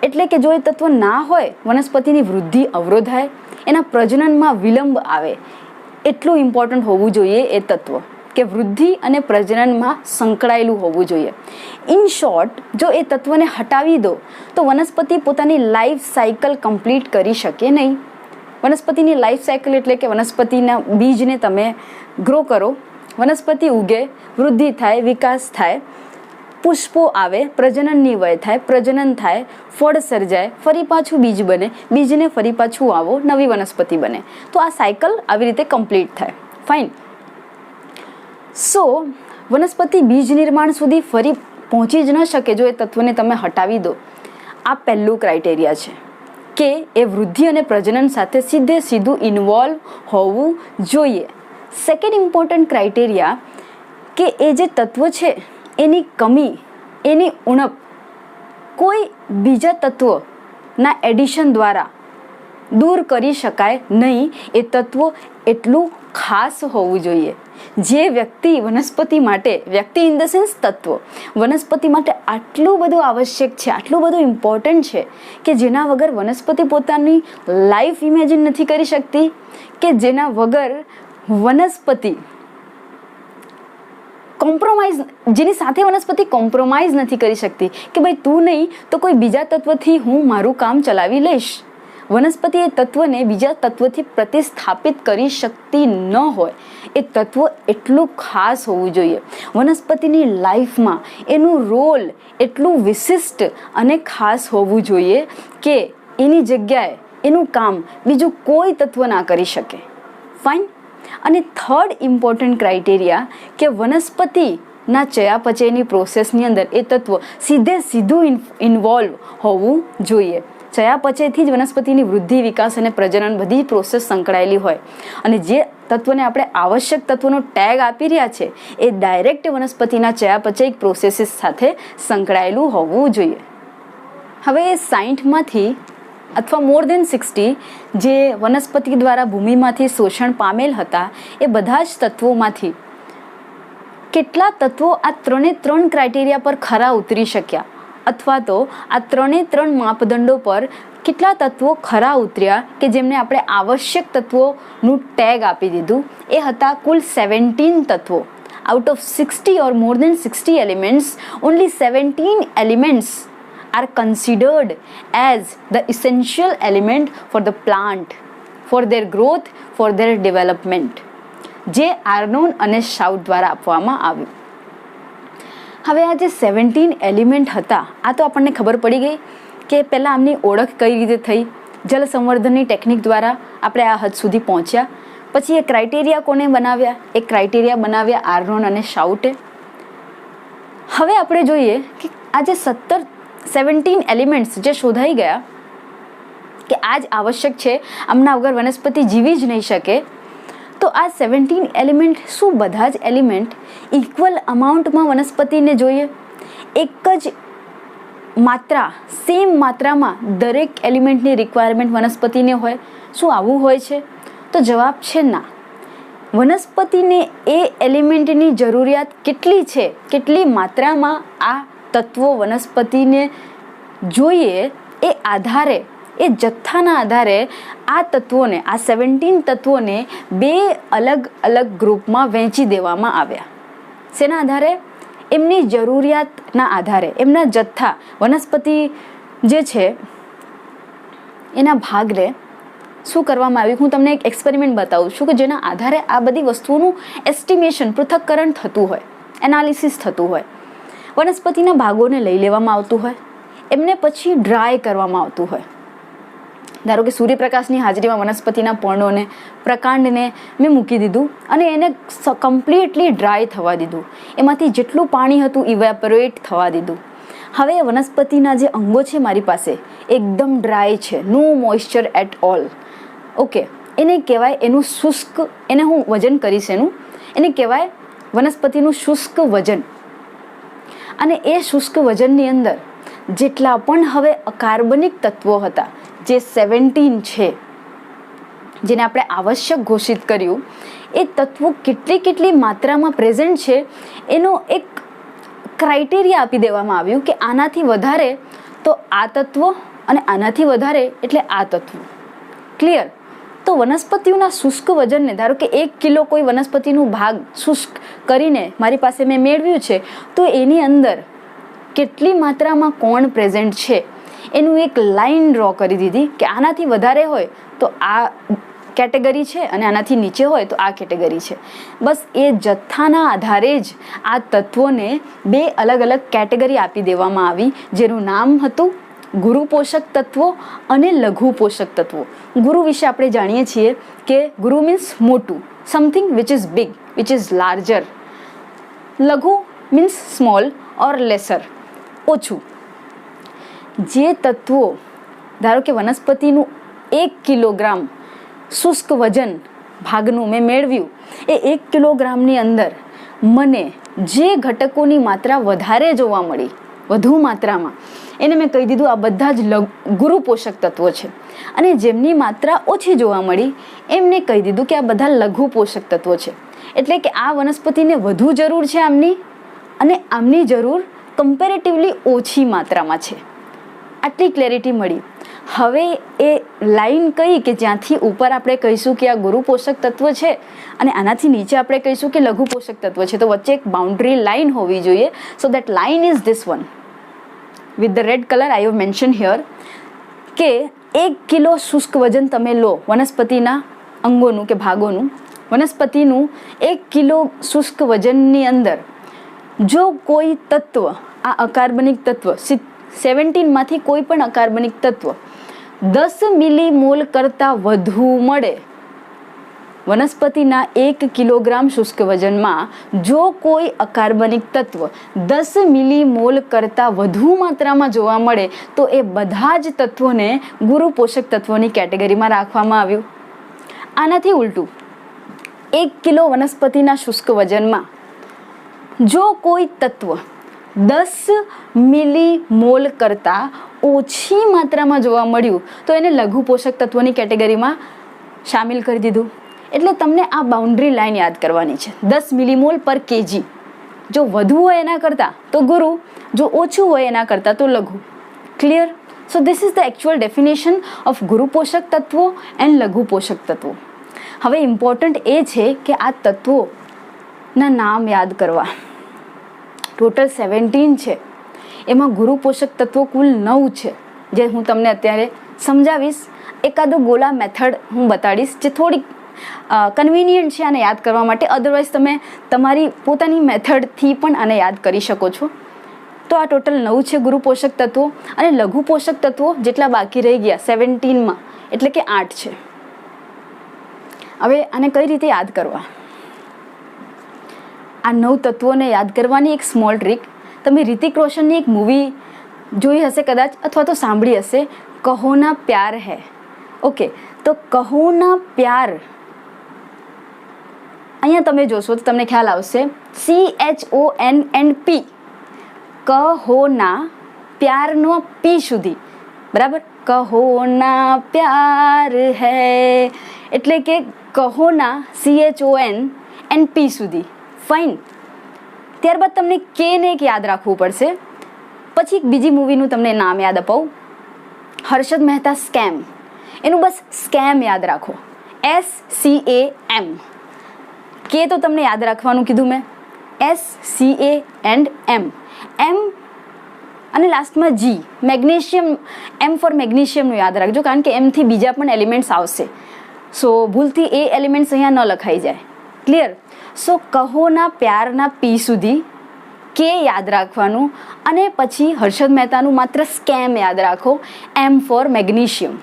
એટલે કે જો એ તત્વ ના હોય વનસ્પતિની વૃદ્ધિ અવરોધાય, એના પ્રજનનમાં વિલંબ આવે, એટલું ઇમ્પોર્ટન્ટ હોવું જોઈએ એ તત્વ કે વૃદ્ધિ અને પ્રજનનમાં સંકળાયેલું હોવું જોઈએ. ઇન શોર્ટ, જો એ તત્વને હટાવી દો તો વનસ્પતિ પોતાની લાઈફ સાયકલ કમ્પ્લીટ કરી શકે નહીં. વનસ્પતિની લાઈફ સાયકલ એટલે કે વનસ્પતિના બીજને તમે ગ્રો કરો, વનસ્પતિ ઉગે, વૃદ્ધિ થાય, વિકાસ થાય, પુષ્પો આવે, પ્રજનનની વય થાય, પ્રજનન થાય, ફળ સર્જાય, ફરી પાછું બીજ બને, બીજને ફરી પાછું આવો, નવી વનસ્પતિ બને. તો આ સાયકલ આવી રીતે કમ્પ્લીટ થાય. ફાઇન. સો વનસ્પતિ બીજ નિર્માણ સુધી ફરી પહોંચી જ ન શકે જો એ તત્વને તમે હટાવી દો. આ પહેલું ક્રાઇટેરિયા છે કે એ વૃદ્ધિ અને પ્રજનન સાથે સીધું ઇન્વોલ્વ હોવું જોઈએ. સેકન્ડ ઇમ્પોર્ટન્ટ ક્રાઇટેરિયા કે એ જે તત્વ છે એની કમી, એની ઉણપ કોઈ બીજા તત્વના એડિશન દ્વારા દૂર કરી શકાય નહીં. એ તત્વ એટલું ખાસ હોવું જોઈએ જે વ્યક્તિ વનસ્પતિ માટે, વ્યક્તિ ઇન ધ સેન્સ તત્વ વનસ્પતિ માટે આટલું બધું આવશ્યક છે, આટલું બધું ઇમ્પોર્ટન્ટ છે કે જેના વગર વનસ્પતિ પોતાની લાઈફ ઇમેજિન નથી કરી શકતી, કે જેના વગર વનસ્પતિ કોમ્પ્રોમાઇઝ, જેની સાથે વનસ્પતિ કોમ્પ્રોમાઇઝ નથી કરી શકતી કે ભાઈ તું નહીં તો કોઈ બીજા તત્વથી હું મારું કામ ચલાવી લઈશ. વનસ્પતિ એ તત્વને બીજા તત્વથી પ્રતિસ્થાપિત કરી શકતી ન હોય. એ તત્વ એટલું ખાસ હોવું જોઈએ. વનસ્પતિની લાઈફમાં એનું રોલ એટલું વિશિષ્ટ અને ખાસ હોવું જોઈએ કે એની જગ્યાએ એનું કામ બીજું કોઈ તત્વ ના કરી શકે. ફાઇન. અને થર્ડ ઇમ્પોર્ટન્ટ ક્રાઇટેરિયા કે વનસ્પતિ ના ચયાપચયની પ્રોસેસની અંદર એ તત્વ સીધું ઇન્વોલ્વ હોવું જોઈએ. ચયાપચયથી જ વનસ્પતિની વૃદ્ધિ, વિકાસ અને પ્રજનન બધી પ્રોસેસ સંકળાયેલી હોય અને જે તત્વને આપણે આવશ્યક તત્વનો ટેગ આપી રહ્યા છે એ ડાયરેક્ટ વનસ્પતિના ચયાપચયિક પ્રોસેસીસ સાથે સંકળાયેલું હોવું જોઈએ. હવે 60માંથી અથવા મોર દેન 60 જે વનસ્પતિ દ્વારા ભૂમિમાંથી શોષણ પામેલ હતા એ બધા જ તત્વોમાંથી કેટલા તત્વો આ 3 ક્રાઇટેરિયા પર ખરા ઉતરી શક્યા અથવા તો આ 3 માપદંડો પર કેટલા તત્વો ખરા ઉતર્યા કે જેમને આપણે આવશ્યક તત્વોનું ટેગ આપી દીધું, એ હતા કુલ 17 તત્વો. Out of 60 or more than 60 elements, only 17 elements are considered as the essential element for the plant, for their growth, for their development, જે આર્નોન અને શાઉટ દ્વારા આપવામાં આવ્યું. હવે આ જે 17 એલિમેન્ટ હતા, આ તો આપણને ખબર પડી ગઈ કે પહેલાં આમની ઓળખ કઈ રીતે થઈ, જલ સંવર્ધનની ટેકનિક દ્વારા આપણે આ હદ સુધી પહોંચ્યા. પછી એ ક્રાઇટેરિયા કોને બનાવ્યા? એ ક્રાઇટેરિયા બનાવ્યા આર્નોન અને શાઉટે. હવે આપણે જોઈએ કે આ જે 17 એલિમેન્ટ્સ જે શોધાઈ ગયા કે આ જ આવશ્યક છે, આમના વગર વનસ્પતિ જીવી જ નહીં શકે, તો આ 17 એલિમેન્ટ શું બધા જ એલિમેન્ટ ઇક્વલ અમાઉન્ટમાં વનસ્પતિને જોઈએ? એક જ માત્રા, સેમ માત્રામાં દરેક એલિમેન્ટની રિક્વાયરમેન્ટ વનસ્પતિને હોય? શું આવું હોય છે? તો જવાબ છે ના. વનસ્પતિને એ એલિમેન્ટની જરૂરિયાત કેટલી છે, કેટલી માત્રામાં આ તત્વો વનસ્પતિને જોઈએ, એ આધારે, એ જથ્થાના આધારે આ તત્વોને, આ 17 તત્વોને 2 અલગ અલગ ગ્રુપમાં વહેંચી દેવામાં આવ્યા. શેના આધારે? એમની જરૂરિયાતના આધારે, એમના જથ્થા, વનસ્પતિ જે છે એના ભાગને શું કરવામાં આવ્યું? હું તમને એક એક્સપેરિમેન્ટ બતાવું છું કે જેના આધારે આ બધી વસ્તુઓનું એસ્ટિમેશન, પૃથક્કરણ થતું હોય, એનાલિસિસ થતું હોય. વનસ્પતિના ભાગોને લઈ લેવામાં આવતું હોય, એમને પછી ડ્રાય કરવામાં આવતું હોય. ધારો કે સૂર્યપ્રકાશની હાજરીમાં વનસ્પતિના પર્ણોને, પ્રકાંડને મેં મૂકી દીધું અને એને કમ્પ્લીટલી ડ્રાય થવા દીધું. એમાંથી જેટલું પાણી હતું ઇવેપોરેટ થવા દીધું. હવે વનસ્પતિના જે અંગો છે મારી પાસે એકદમ ડ્રાય છે, નો મોઇશ્ચર એટ ઓલ. ઓકે, એને કહેવાય એનું શુષ્ક, એને હું વજન કરીશ એનું, એને કહેવાય વનસ્પતિનું શુષ્ક વજન. અને એ શુષ્ક વજનની અંદર જેટલા પણ હવે અકાર્બનિક તત્વો હતા, જે 17 છે, જેને આપણે આવશ્યક ઘોષિત કર્યું, એ તત્વો કેટલી માત્રામાં પ્રેઝન્ટ છે એનો એક ક્રાઇટેરિયા આપી દેવામાં આવ્યું કે આનાથી વધારે તો આ તત્વો અને આનાથી વધારે એટલે આ તત્વો. ક્લિયર? તો વનસ્પતિઓના શુષ્ક વજનને, ધારો કે 1 કિલો કોઈ વનસ્પતિનું ભાગ શુષ્ક કરીને મારી પાસે મેં મેળવ્યું છે, તો એની અંદર કેટલી માત્રામાં કોણ પ્રેઝન્ટ છે એનું એક લાઈન ડ્રો કરી દીધી કે આનાથી વધારે હોય તો આ કેટેગરી છે અને આનાથી નીચે હોય તો આ કેટેગરી છે. બસ એ જથ્થાના આધારે જ આ તત્વોને 2 અલગ અલગ કેટેગરી આપી દેવામાં આવી, જેનું નામ હતું ગુરુ પોષક તત્વો અને લઘુ પોષક તત્વો. ગુરુ વિશે આપણે જાણીએ છીએ કે ગુરુ મીન્સ મોટું, something which is big, which is larger. લઘુ મીન્સ સ્મોલ ઓર લેસર, ઓછું. જે તત્વો, ધારો કે વનસ્પતિનું 1 કિલોગ્રામ શુષ્ક વજન ભાગનું મેં મેળવ્યું, એ 1 કિલોગ્રામની અંદર મને જે ઘટકોની માત્રા વધારે જોવા મળી, વધુ માત્રામાં, એને મેં કહી દીધું આ બધા જ ગુરુ પોષક તત્વો છે. અને જેમની માત્રા ઓછી જોવા મળી એમને કહી દીધું કે આ બધા લઘુ પોષક તત્વો છે. એટલે કે આ વનસ્પતિને વધુ જરૂર છે આમની, અને આમની જરૂર કમ્પેરેટિવલી ઓછી માત્રામાં છે. આટલી ક્લેરિટી મળી. હવે એ લાઈન કઈ કે જ્યાંથી ઉપર આપણે કહીશું કે આ ગુરુ પોષક તત્વ છે અને આનાથી નીચે આપણે કહીશું કે લઘુ પોષક તત્વ છે, તો વચ્ચે એક બાઉન્ડ્રી લાઈન હોવી જોઈએ. So that line is this one with the red colour I have mention here, કે 1 કિલો શુષ્ક વજન તમે લો વનસ્પતિના અંગોનું કે ભાગોનું, વનસ્પતિનું 1 કિલો શુષ્ક વજનની અંદર જો કોઈ તત્વ, આ અકાર્બનિક તત્વ 17માંથી કોઈ પણ અકાર્બનિક તત્વ 10 મિલીમોલ કરતાં વધુ મળે વનસ્પતિના 1 કિલોગ્રામ શુષ્ક વજનમાં જો કોઈ અકાર્બનિક તત્વ 10 મિલીમોલ કરતાં વધુ માત્રામાં જોવા મળે તો એ બધા જ તત્વોને ગુરુ પોષક તત્વોની કેટેગરીમાં રાખવામાં આવ્યું. આનાથી ઉલટું 1 કિલો વનસ્પતિના શુષ્ક વજનમાં જો કોઈ તત્વ 10 મિલીમોલ કરતાં ઓછી માત્રામાં જોવા મળ્યું તો એને લઘુ પોષક તત્વોની કેટેગરીમાં શામિલ કરી દીધું. એટલે તમને આ બાઉન્ડ્રી લાઈન યાદ કરવાની છે. 10 મિલીમોલ પર કેજી, જો વધુ હોય એના કરતાં તો ગુરુ, જો ઓછું હોય એના કરતાં તો લઘુ. Clear? So this is the actual definition of ગુરુ પોષક તત્વો એન્ડ લઘુ પોષક તત્વો. હવે ઇમ્પોર્ટન્ટ એ છે કે આ તત્વોના નામ યાદ કરવા. ટોટલ 17 છે, એમાં ગુરુ પોષક તત્વો કુલ 9 છે, જે હું તમને અત્યારે સમજાવીશ. એકાદો ગોલા મેથડ હું બતાડીશ જે થોડીક કન્વિનિયન્ટ છે આને યાદ કરવા માટે. અધરવાઇઝ તમે તમારી પોતાની મેથડથી પણ આને યાદ કરી શકો છો. તો આ ટોટલ 9 છે ગુરુ પોષક તત્વો, અને લઘુ પોષક તત્વો જેટલા બાકી રહી ગયા 17માં, એટલે કે 8 છે. હવે આને કઈ રીતે યાદ કરવા? આ 9 તત્વોને યાદ કરવાની એક સ્મોલ ટ્રીક. તમે રિતિક રોશનની એક મૂવી જોઈ હશે કદાચ, અથવા તો સાંભળી હશે, કહો ના પ્યાર હૈ. ઓકે, તો કહો ના પ્યાર અહીંયા તમે જોશો તો તમને ખ્યાલ આવશે CHON and P. કહો ના પ્યારનો P સુધી, બરાબર? કહો ના પ્યાર હૈ એટલે કે કહો ના CHON and P સુધી. ફાઇન. ત્યારબાદ તમને કે ને એક યાદ રાખવું પડશે. પછી એક બીજી મૂવીનું તમને નામ યાદ અપાવું, હર્ષદ મહેતા સ્કેમ. એનું બસ સ્કેમ યાદ રાખો, SCAM. કે તો તમને યાદ રાખવાનું કીધું મેં, SCA and M. M અને લાસ્ટમાં G, મેગ્નેશિયમ. M ફોર મેગ્નેશિયમનું યાદ રાખજો, કારણ કે એમથી બીજા પણ એલિમેન્ટ્સ આવશે. સો ભૂલથી એ એલિમેન્ટ્સ અહીંયા ન લખાઈ જાય. ક્લિયર? સો કહોના પ્યારના P સુધી કે યાદ રાખવાનું, અને પછી હર્ષદ મહેતાનું માત્ર સ્કેમ યાદ રાખો, M ફોર મેગ્નેશિયમ.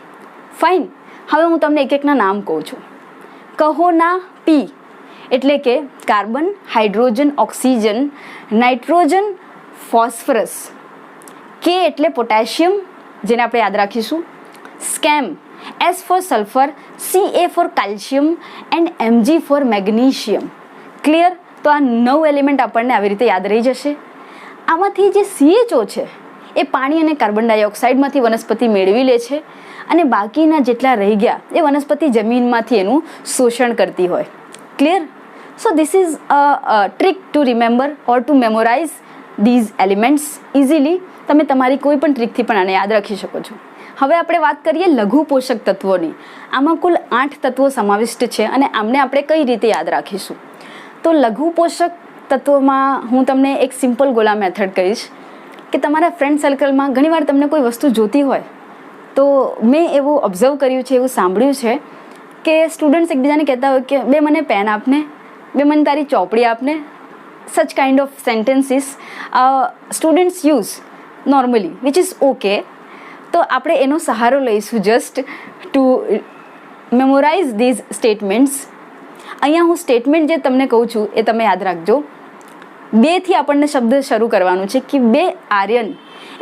ફાઇન. હવે હું તમને એક એકના નામ કહું છું. કહોના P એટલે કે carbon, hydrogen, oxygen, nitrogen, phosphorus. કે એટલે પોટેશિયમ, જેને આપણે યાદ રાખીશું. Scam, S for sulphur, Ca for calcium and Mg for magnesium. Clear? તો આ 9 એલિમેન્ટ આપણને આવી રીતે યાદ રહી જશે. આમાંથી જે CHO છે એ પાણી અને કાર્બન ડાયોક્સાઇડમાંથી વનસ્પતિ મેળવી લે છે, અને બાકીના જેટલા રહી ગયા એ વનસ્પતિ જમીનમાંથી એનું શોષણ કરતી હોય. Clear? So this is a trick to remember or to memorize these elements easily. તમે તમારી કોઈ પણ ટ્રીકથી પણ આને યાદ રાખી શકો છો. હવે આપણે વાત કરીએ લઘુ પોષક તત્વોની. આમાં કુલ 8 તત્વો સમાવિષ્ટ છે, અને આમને આપણે કઈ રીતે યાદ રાખીશું? તો લઘુ પોષક તત્વોમાં હું તમને એક સિમ્પલ ગોલા મેથડ કહીશ કે તમારા ફ્રેન્ડ સર્કલમાં ઘણીવાર તમને કોઈ વસ્તુ જોતી હોય તો મેં એવું ઓબ્ઝર્વ કર્યું છે, એવું સાંભળ્યું છે કે સ્ટુડન્ટ્સ એકબીજાને કહેતા હોય કે બે મને પેન આપને, બે મને તારી ચોપડી આપને. સચ kind of sentences students use normally, which is okay. તો આપણે એનો સહારો લઈશું just two memorize this statements. અહીંયા હું સ્ટેટમેન્ટ જે તમને કહું છું એ તમે યાદ રાખજો. 2 થી આપણને શબ્દ શરૂ કરવાનું છે કે બે આર્યન.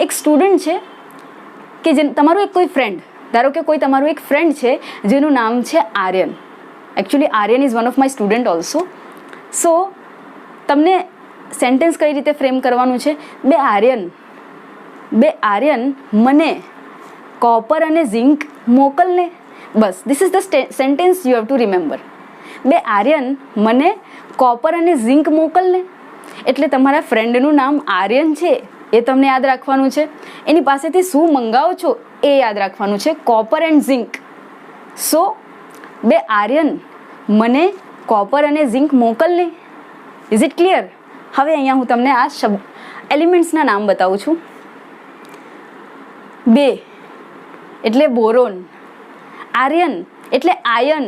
એક સ્ટુડન્ટ છે કે જે તમારું એક કોઈ ફ્રેન્ડ, ધારો કે કોઈ તમારું એક ફ્રેન્ડ છે જેનું નામ છે Aryan. Actually Aryan is one of my student also. So તમને સેન્ટેન્સ કઈ રીતે ફ્રેમ કરવાનું છે? બે આર્યન મને કોપર અને ઝિંક મોકલને. બસ, this is the sentence you have to remember. બે આર્યન મને કોપર અને ઝિંક મોકલને. એટલે તમારા ફ્રેન્ડનું નામ આર્યન છે એ તમને યાદ રાખવાનું છે. એની પાસેથી શું મંગાવો છો એ યાદ રાખવાનું છે, કોપર એન્ડ ઝિંક. સો બે આર્યન મને કોપર અને ઝિંક મોકલને. Is it clear? હવે અહીંયા હું તમને આ શબ્દ એલિમેન્ટ્સના નામ બતાવું છું. 2 એટલે બોરોન, આર્યન એટલે આયન,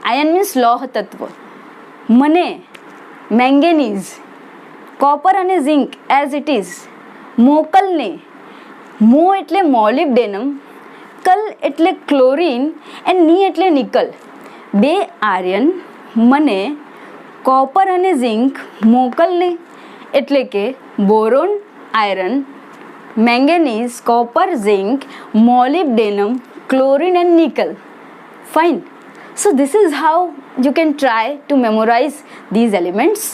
આયન મીન્સ લોહ તત્વ, મને મેંગેનીઝ, કોપર અને ઝિંક એઝ ઇટ ઇઝ, મોકલને, મો એટલે મોલિબ્ડેનમ, કલ એટલે ક્લોરીન એન્ડ ની એટલે નિકલ. બે આર્યન મને કોપર અને ઝિંક મોકલને, એટલે કે boron, iron, manganese, copper, zinc, molybdenum, chlorine and nickel. Fine. So this is how you can try to memorize these elements,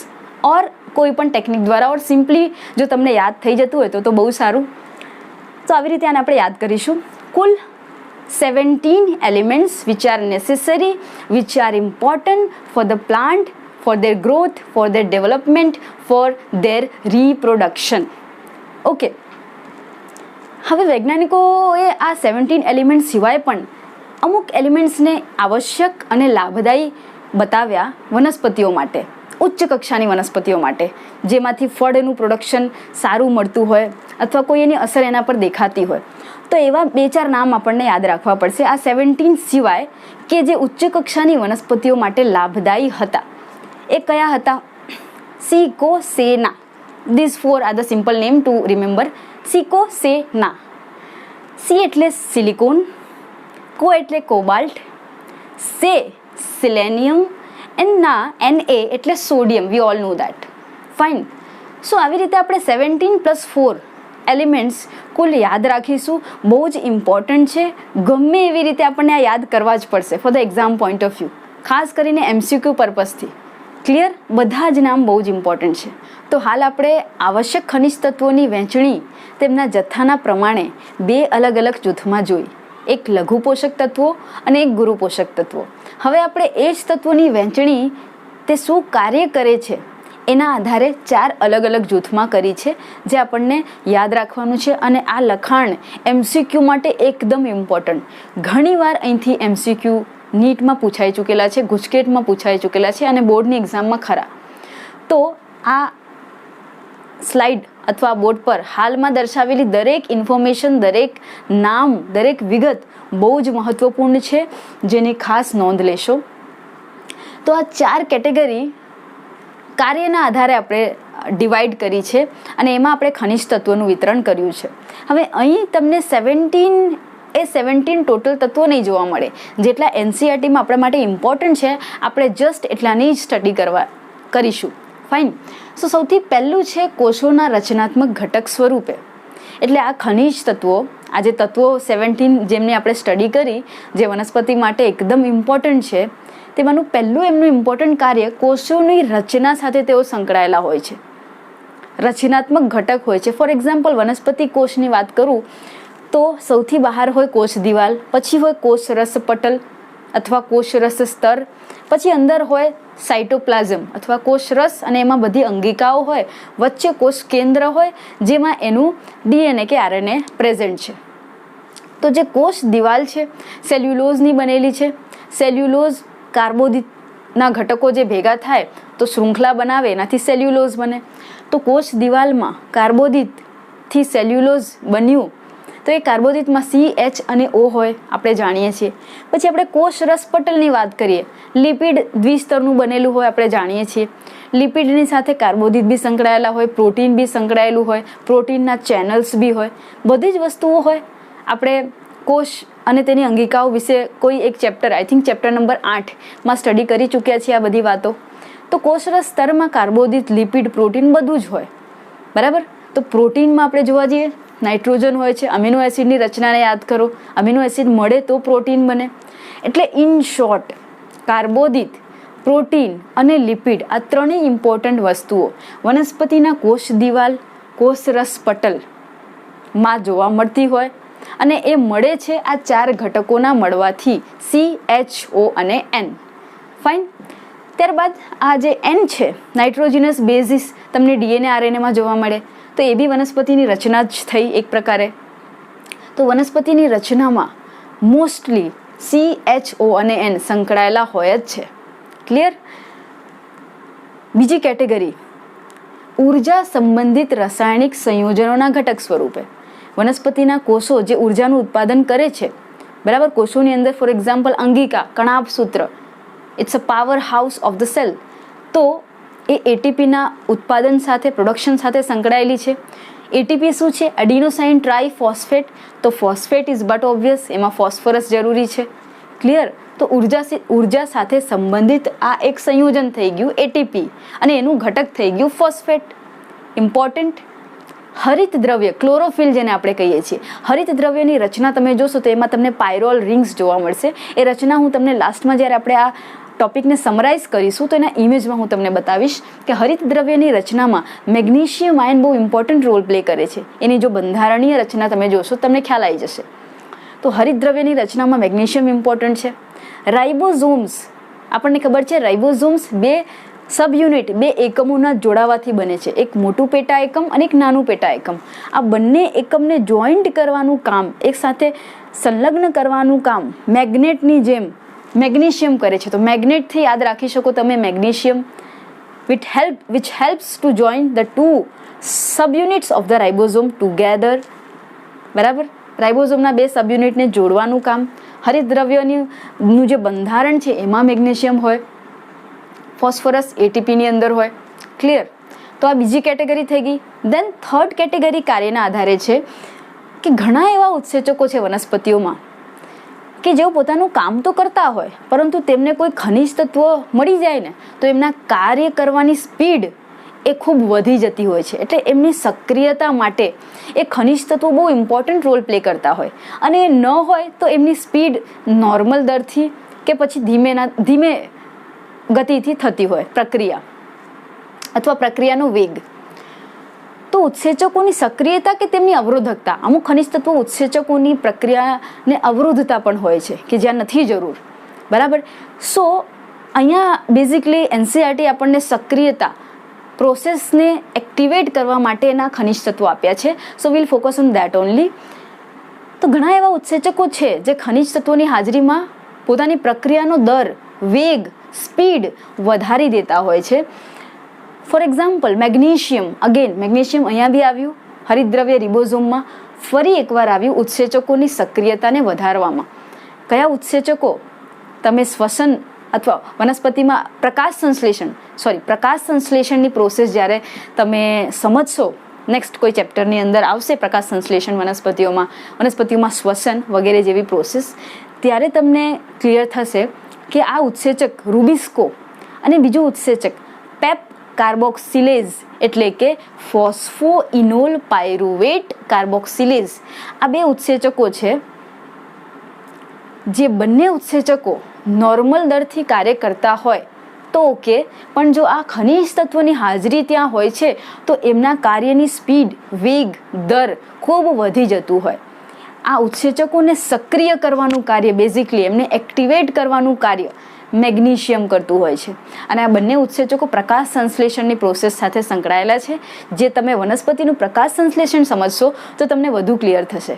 or કોઈ પણ ટેકનિક દ્વારા, ઓર સિમ્પલી જો તમને યાદ થઈ જતું હોય તો બહુ સારું. તો આવી રીતે આને આપણે યાદ કરીશું. કુલ 17 elements which are necessary, which are important for the plant, for their growth, for their development, for their reproduction. Okay. હવે વૈજ્ઞાનિકોએ આ 17 એલિમેન્ટ્સ સિવાય પણ અમુક એલિમેન્ટ્સને આવશ્યક અને લાભદાયી બતાવ્યા વનસ્પતિઓ માટે, ઉચ્ચ કક્ષાની વનસ્પતિઓ માટે, જેમાંથી ફળનું પ્રોડક્શન સારું મળતું હોય અથવા કોઈ એની અસર એના પર દેખાતી હોય. તો એવા 2-4 નામ આપણને યાદ રાખવા પડશે આ 17 સિવાય કે જે ઉચ્ચ કક્ષાની વનસ્પતિઓ માટે લાભદાયી હતા. એ કયા હતા? સિકોસેના. This 4 are the simple name to remember. સિકોસેના. સી એટલે સિલિકોન, કો એટલે કોબાલ્ટ, સે સિલેનિયમ, એન્ડ Na એટલે sodium. We all know that. Fine. So આવી રીતે આપણે 17+4 એલિમેન્ટ્સ કુલ યાદ રાખીશું. બહુ જ ઇમ્પોર્ટન્ટ છે. ગમે એવી રીતે આપણને આ યાદ કરવા જ પડશે for the exam point of view, ખાસ કરીને MCQ પર્પઝથી. ક્લિયર? બધા જ નામ બહુ જ ઇમ્પોર્ટન્ટ છે. તો હાલ આપણે આવશ્યક ખનિજ તત્વોની વહેંચણી તેમના જથ્થાના પ્રમાણે 2 અલગ અલગ જૂથમાં જોઈ. એક લઘુ પોષક તત્વો અને એક ગુરુ પોષક તત્વો. હવે આપણે એ જ તત્વોની વહેંચણી તે શું કાર્ય કરે છે એના આધારે 4 અલગ અલગ જૂથમાં કરી છે, જે આપણને યાદ રાખવાનું છે. અને આ લખાણ MCQ માટે એકદમ ઇમ્પોર્ટન્ટ. ઘણીવાર અહીંથી MCQ નીટમાં પૂછાઈ ચૂકેલા છે, ગુજકેટમાં પૂછાઈ ચૂકેલા છે અને બોર્ડની એક્ઝામમાં ખરા. તો આ સ્લાઇડ અથવા બોર્ડ પર હાલમાં દર્શાવેલી દરેક ઇન્ફોર્મેશન, દરેક નામ, દરેક વિગત બહુ જ મહત્વપૂર્ણ છે, જેની ખાસ નોંધ લેશો. તો આ 4 કેટેગરી કાર્યના આધારે આપણે ડિવાઈડ કરી છે અને એમાં આપણે ખનિજ તત્વોનું વિતરણ કર્યું છે. હવે અહીં તમને 17 ટોટલ તત્વો નહીં જોવા મળે. જેટલા NCERTમાં આપણા માટે ઇમ્પોર્ટન્ટ છે આપણે જસ્ટ એટલાની જ સ્ટડી કરીશું. ફાઇન. સો સૌથી પહેલું છે કોષોના રચનાત્મક ઘટક સ્વરૂપે. એટલે આ ખનિજ તત્વો, આ જે તત્વો 17 જેમની આપણે સ્ટડી કરી, જે વનસ્પતિ માટે એકદમ ઇમ્પોર્ટન્ટ છે, તેમાંનું પહેલું એમનું ઇમ્પોર્ટન્ટ કાર્ય કોષોની રચના સાથે તેઓ સંકળાયેલા હોય છે. રચનાત્મક ઘટક હોય છે. ફોર એક્ઝામ્પલ વનસ્પતિ કોષની વાત કરું તો સૌથી બહાર હોય કોષ દિવાલ, પછી હોય કોષ રસ પટલ અથવા કોષ રસ સ્તર, પછી અંદર હોય સાઇટોપ્લાઝમ અથવા કોષ રસ અને એમાં બધી અંગિકાઓ હોય, વચ્ચે કોષ કેન્દ્ર હોય જેમાં એનું DNA કે RNA પ્રેઝન્ટ છે. તો જે કોષ દિવાલ છે સેલ્યુલોઝની બનેલી છે. સેલ્યુલોઝ કાર્બોદિતના ઘટકો જે ભેગા થાય તો શૃંખલા બનાવે, એનાથી સેલ્યુલોઝ બને. તો કોષ દિવાલમાં કાર્બોદિતથી સેલ્યુલોઝ બન્યું તો એ કાર્બોદિતમાં CH અને O હોય, આપણે જાણીએ છીએ. પછી આપણે કોષ રસપટલની વાત કરીએ, લિપિડ દ્વિસ્તરનું બનેલું હોય, આપણે જાણીએ છીએ. લિપિડની સાથે કાર્બોદિત બી સંકળાયેલા હોય, પ્રોટીન બી સંકળાયેલું હોય, પ્રોટીનના ચેનલ્સ બી હોય, બધી જ વસ્તુઓ હોય. આપણે કોષ અને તેની અંગિકાઓ વિશે કોઈ એક chapter, I think chapter number 8માં સ્ટડી કરી ચૂક્યા છીએ આ બધી વાતો. તો કોષરસ સ્તરમાં કાર્બોદિત, લિપિડ, પ્રોટીન બધું જ હોય. બરાબર? તો પ્રોટીનમાં આપણે જોવા જઈએ નાઇટ્રોજન હોય છે. અમીનો એસિડની રચનાને યાદ કરો, અમીનો એસિડ મળે તો પ્રોટીન બને. એટલે ઇન શોર્ટ કાર્બોદિત, પ્રોટીન અને લિપિડ આ ત્રણેય ઇમ્પોર્ટન્ટ વસ્તુઓ વનસ્પતિના કોષ દિવાલ, કોષ રસ પટલમાં જોવા મળતી હોય અને એ મળે છે આ 4 ઘટકોના મળવાથી, CHO અને N. ફાઇન. ત્યારબાદ આ જે N છે, નાઇટ્રોજનસ બેઝિસ, તમને DNA RNAમાં જોવા મળે. તો એ બી વનસ્પતિની રચના જ થઈ એક પ્રકારે. તો વનસ્પતિની રચનામાં મોસ્ટલી CHO અને N સંકળાયેલા હોય જ છે. ક્લિયર? બીજી કેટેગરી ઉર્જા સંબંધિત રાસાયણિક સંયોજનોના ઘટક સ્વરૂપે. વનસ્પતિના કોષો જે ઉર્જાનું ઉત્પાદન કરે છે, બરાબર, કોષોની અંદર ફોર એક્ઝામ્પલ અંગિકા, કણાભસૂત્ર, it's a power house of the cell. તો એ ATPના ઉત્પાદન સાથે, પ્રોડક્શન સાથે સંકળાયેલી છે. ATP શું છે? Adenosine triphosphate. તો ફોસ્ફેટ ઇઝ બટ ઓબ્વિયસ, એમાં ફોસ્ફરસ જરૂરી છે. ક્લિયર? તો ઉર્જા સાથે સંબંધિત આ એક સંયોજન થઈ ગયું એટીપી અને એનું ઘટક થઈ ગયું ફોસ્ફેટ. ઇમ્પોર્ટન્ટ. હરિત દ્રવ્ય ક્લોરોફિલ જેને આપણે કહીએ છીએ, હરિત દ્રવ્યની રચના તમે જોશો તો એમાં તમને પાયરોલ રિંગ્સ જોવા મળશે. એ રચના હું તમને લાસ્ટમાં જ્યારે આપણે આ ટોપિકને સમરાઇઝ કરીશું તો એના ઇમેજમાં હું તમને બતાવીશ કે હરિત દ્રવ્યની રચનામાં મેગ્નેશિયમ આયન બહુ ઇમ્પોર્ટન્ટ રોલ પ્લે કરે છે. એની જો બંધારણીય રચના તમે જોશો તમને ખ્યાલ આવી જશે. તો હરિત દ્રવ્યની રચનામાં મેગ્નેશિયમ ઇમ્પોર્ટન્ટ છે. રાઇબોઝોમ્સ, આપણને ખબર છે રાઇબોઝોમ્સ બે સબ યુનિટ, બે એકમોના જોડાવાથી બને છે. એક મોટું પેટા એકમ અને એક નાનું પેટા એકમ. આ બંને એકમને જોઈન્ટ કરવાનું કામ, એક સાથે સંલગ્ન કરવાનું કામ મેગ્નેટની જેમ મેગ્નેશિયમ કરે છે. તો મેગ્નેટથી યાદ રાખી શકો તમે magnesium, which helps to join the two subunits of the ribosome together. બરાબર? રાઇબોઝોમના બે સબયુનિટને જોડવાનું કામ. હરિત દ્રવ્યનું જે બંધારણ છે એમાં મેગ્નેશિયમ હોય, ફોસ્ફરસ એટીપીની અંદર હોય. ક્લિયર? તો આ બીજી કેટેગરી થઈ ગઈ. દેન થર્ડ કેટેગરી કાર્યના આધારે છે કે ઘણા એવા ઉત્સેચકો છે વનસ્પતિઓમાં કે જેઓ પોતાનું કામ તો કરતા હોય પરંતુ તેમને કોઈ ખનિજ તત્વ મળી જાય ને તો એમના કાર્ય કરવાની સ્પીડ એ ખૂબ વધી જતી હોય છે. એટલે એમની સક્રિયતા માટે એ ખનિજ તત્વો બહુ ઇમ્પોર્ટન્ટ રોલ પ્લે કરતા હોય અને એ ન હોય તો એમની સ્પીડ નોર્મલ દરથી કે પછી ધીમે ગતિથી થતી હોય પ્રક્રિયા અથવા પ્રક્રિયાનો વેગ. તો ઉત્સેચકોની સક્રિયતા કે તેમની અવરોધકતા, અમુક ખનિજ તત્વો ઉત્સેચકોની પ્રક્રિયાને અવરોધતા પણ હોય છે કે જ્યાં નથી જરૂર. બરાબર? સો અહીંયા બેઝિકલી એનસીઆરટી આપણને સક્રિયતા પ્રોસેસને એક્ટિવેટ કરવા માટેના ખનિજ તત્વો આપ્યા છે. So will focus on that only. તો ઘણા એવા ઉત્સેચકો છે જે ખનિજ તત્વોની હાજરીમાં પોતાની પ્રક્રિયાનો દર, વેગ, સ્પીડ વધારી દેતા હોય છે. For example magnesium. Again magnesium અહીંયા બી આવ્યું હરિતદ્રવ્ય રિબોઝોમમાં, ફરી એકવાર આવ્યું ઉત્સેચકોની સક્રિયતાને વધારવામાં. કયા ઉત્સેચકો? તમે શ્વસન અથવા વનસ્પતિમાં પ્રકાશ સંશ્લેષણની પ્રોસેસ જ્યારે તમે સમજશો, નેક્સ્ટ કોઈ ચેપ્ટરની અંદર આવશે પ્રકાશ સંશ્લેષણ વનસ્પતિઓમાં શ્વસન વગેરે જેવી પ્રોસેસ, ત્યારે તમને ક્લિયર થશે કે આ ઉત્સેચક રૂબિસ્કો અને બીજું ઉત્સેચક પેપ કાર્બોક્સિલેઝ એટલે કે ફોસ્ફોઇનોલ પાયરુવેટ કાર્બોક્સિલેઝ, આ બે ઉત્સેચકો છે. જે બંને ઉત્સેચકો નોર્મલ દરથી કાર્ય કરતા હોય તો ઓકે, પણ જો આ ખનિજ તત્વોની હાજરી ત્યાં હોય છે તો એમના કાર્યની સ્પીડ, વેગ, દર ખૂબ વધી જતું હોય. આ ઉત્સેચકોને સક્રિય કરવાનું કાર્ય, બેઝિકલી એમને એક્ટિવેટ કરવાનું કાર્ય મેગ્નેશિયમ કરતું હોય છે. અને આ બંને ઉત્સેચકો પ્રકાશ સંશ્લેષણની પ્રોસેસ સાથે સંકળાયેલા છે. જે તમે વનસ્પતિનું પ્રકાશ સંશ્લેષણ સમજશો તો તમને વધુ ક્લિયર થશે.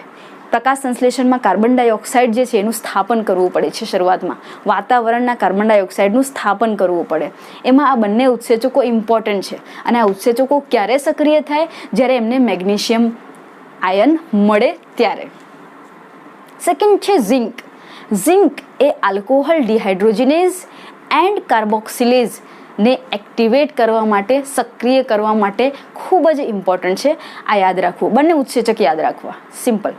પ્રકાશ સંશ્લેષણમાં કાર્બન ડાયોક્સાઇડ જે છે એનું સ્થાપન કરવું પડે છે. શરૂઆતમાં વાતાવરણના કાર્બન ડાયોક્સાઇડનું સ્થાપન કરવું પડે. એમાં આ બંને ઉત્સેચકો ઇમ્પોર્ટન્ટ છે. અને આ ઉત્સેચકો ક્યારે સક્રિય થાય? જ્યારે એમને મેગ્નેશિયમ આયન મળે ત્યારે. સેકન્ડ છે ઝિંક. ઝિંક એ આલ્કોહોલ ડિહાઇડ્રોજિનેઝ એન્ડ કાર્બોક્સિલેઝ ને એક્ટિવેટ કરવા માટે, સક્રિય કરવા માટે ખૂબ જ ઇમ્પોર્ટન્ટ છે. આ યાદ રાખવું, બંને ઉત્સેચક યાદ રાખવા, સિમ્પલ.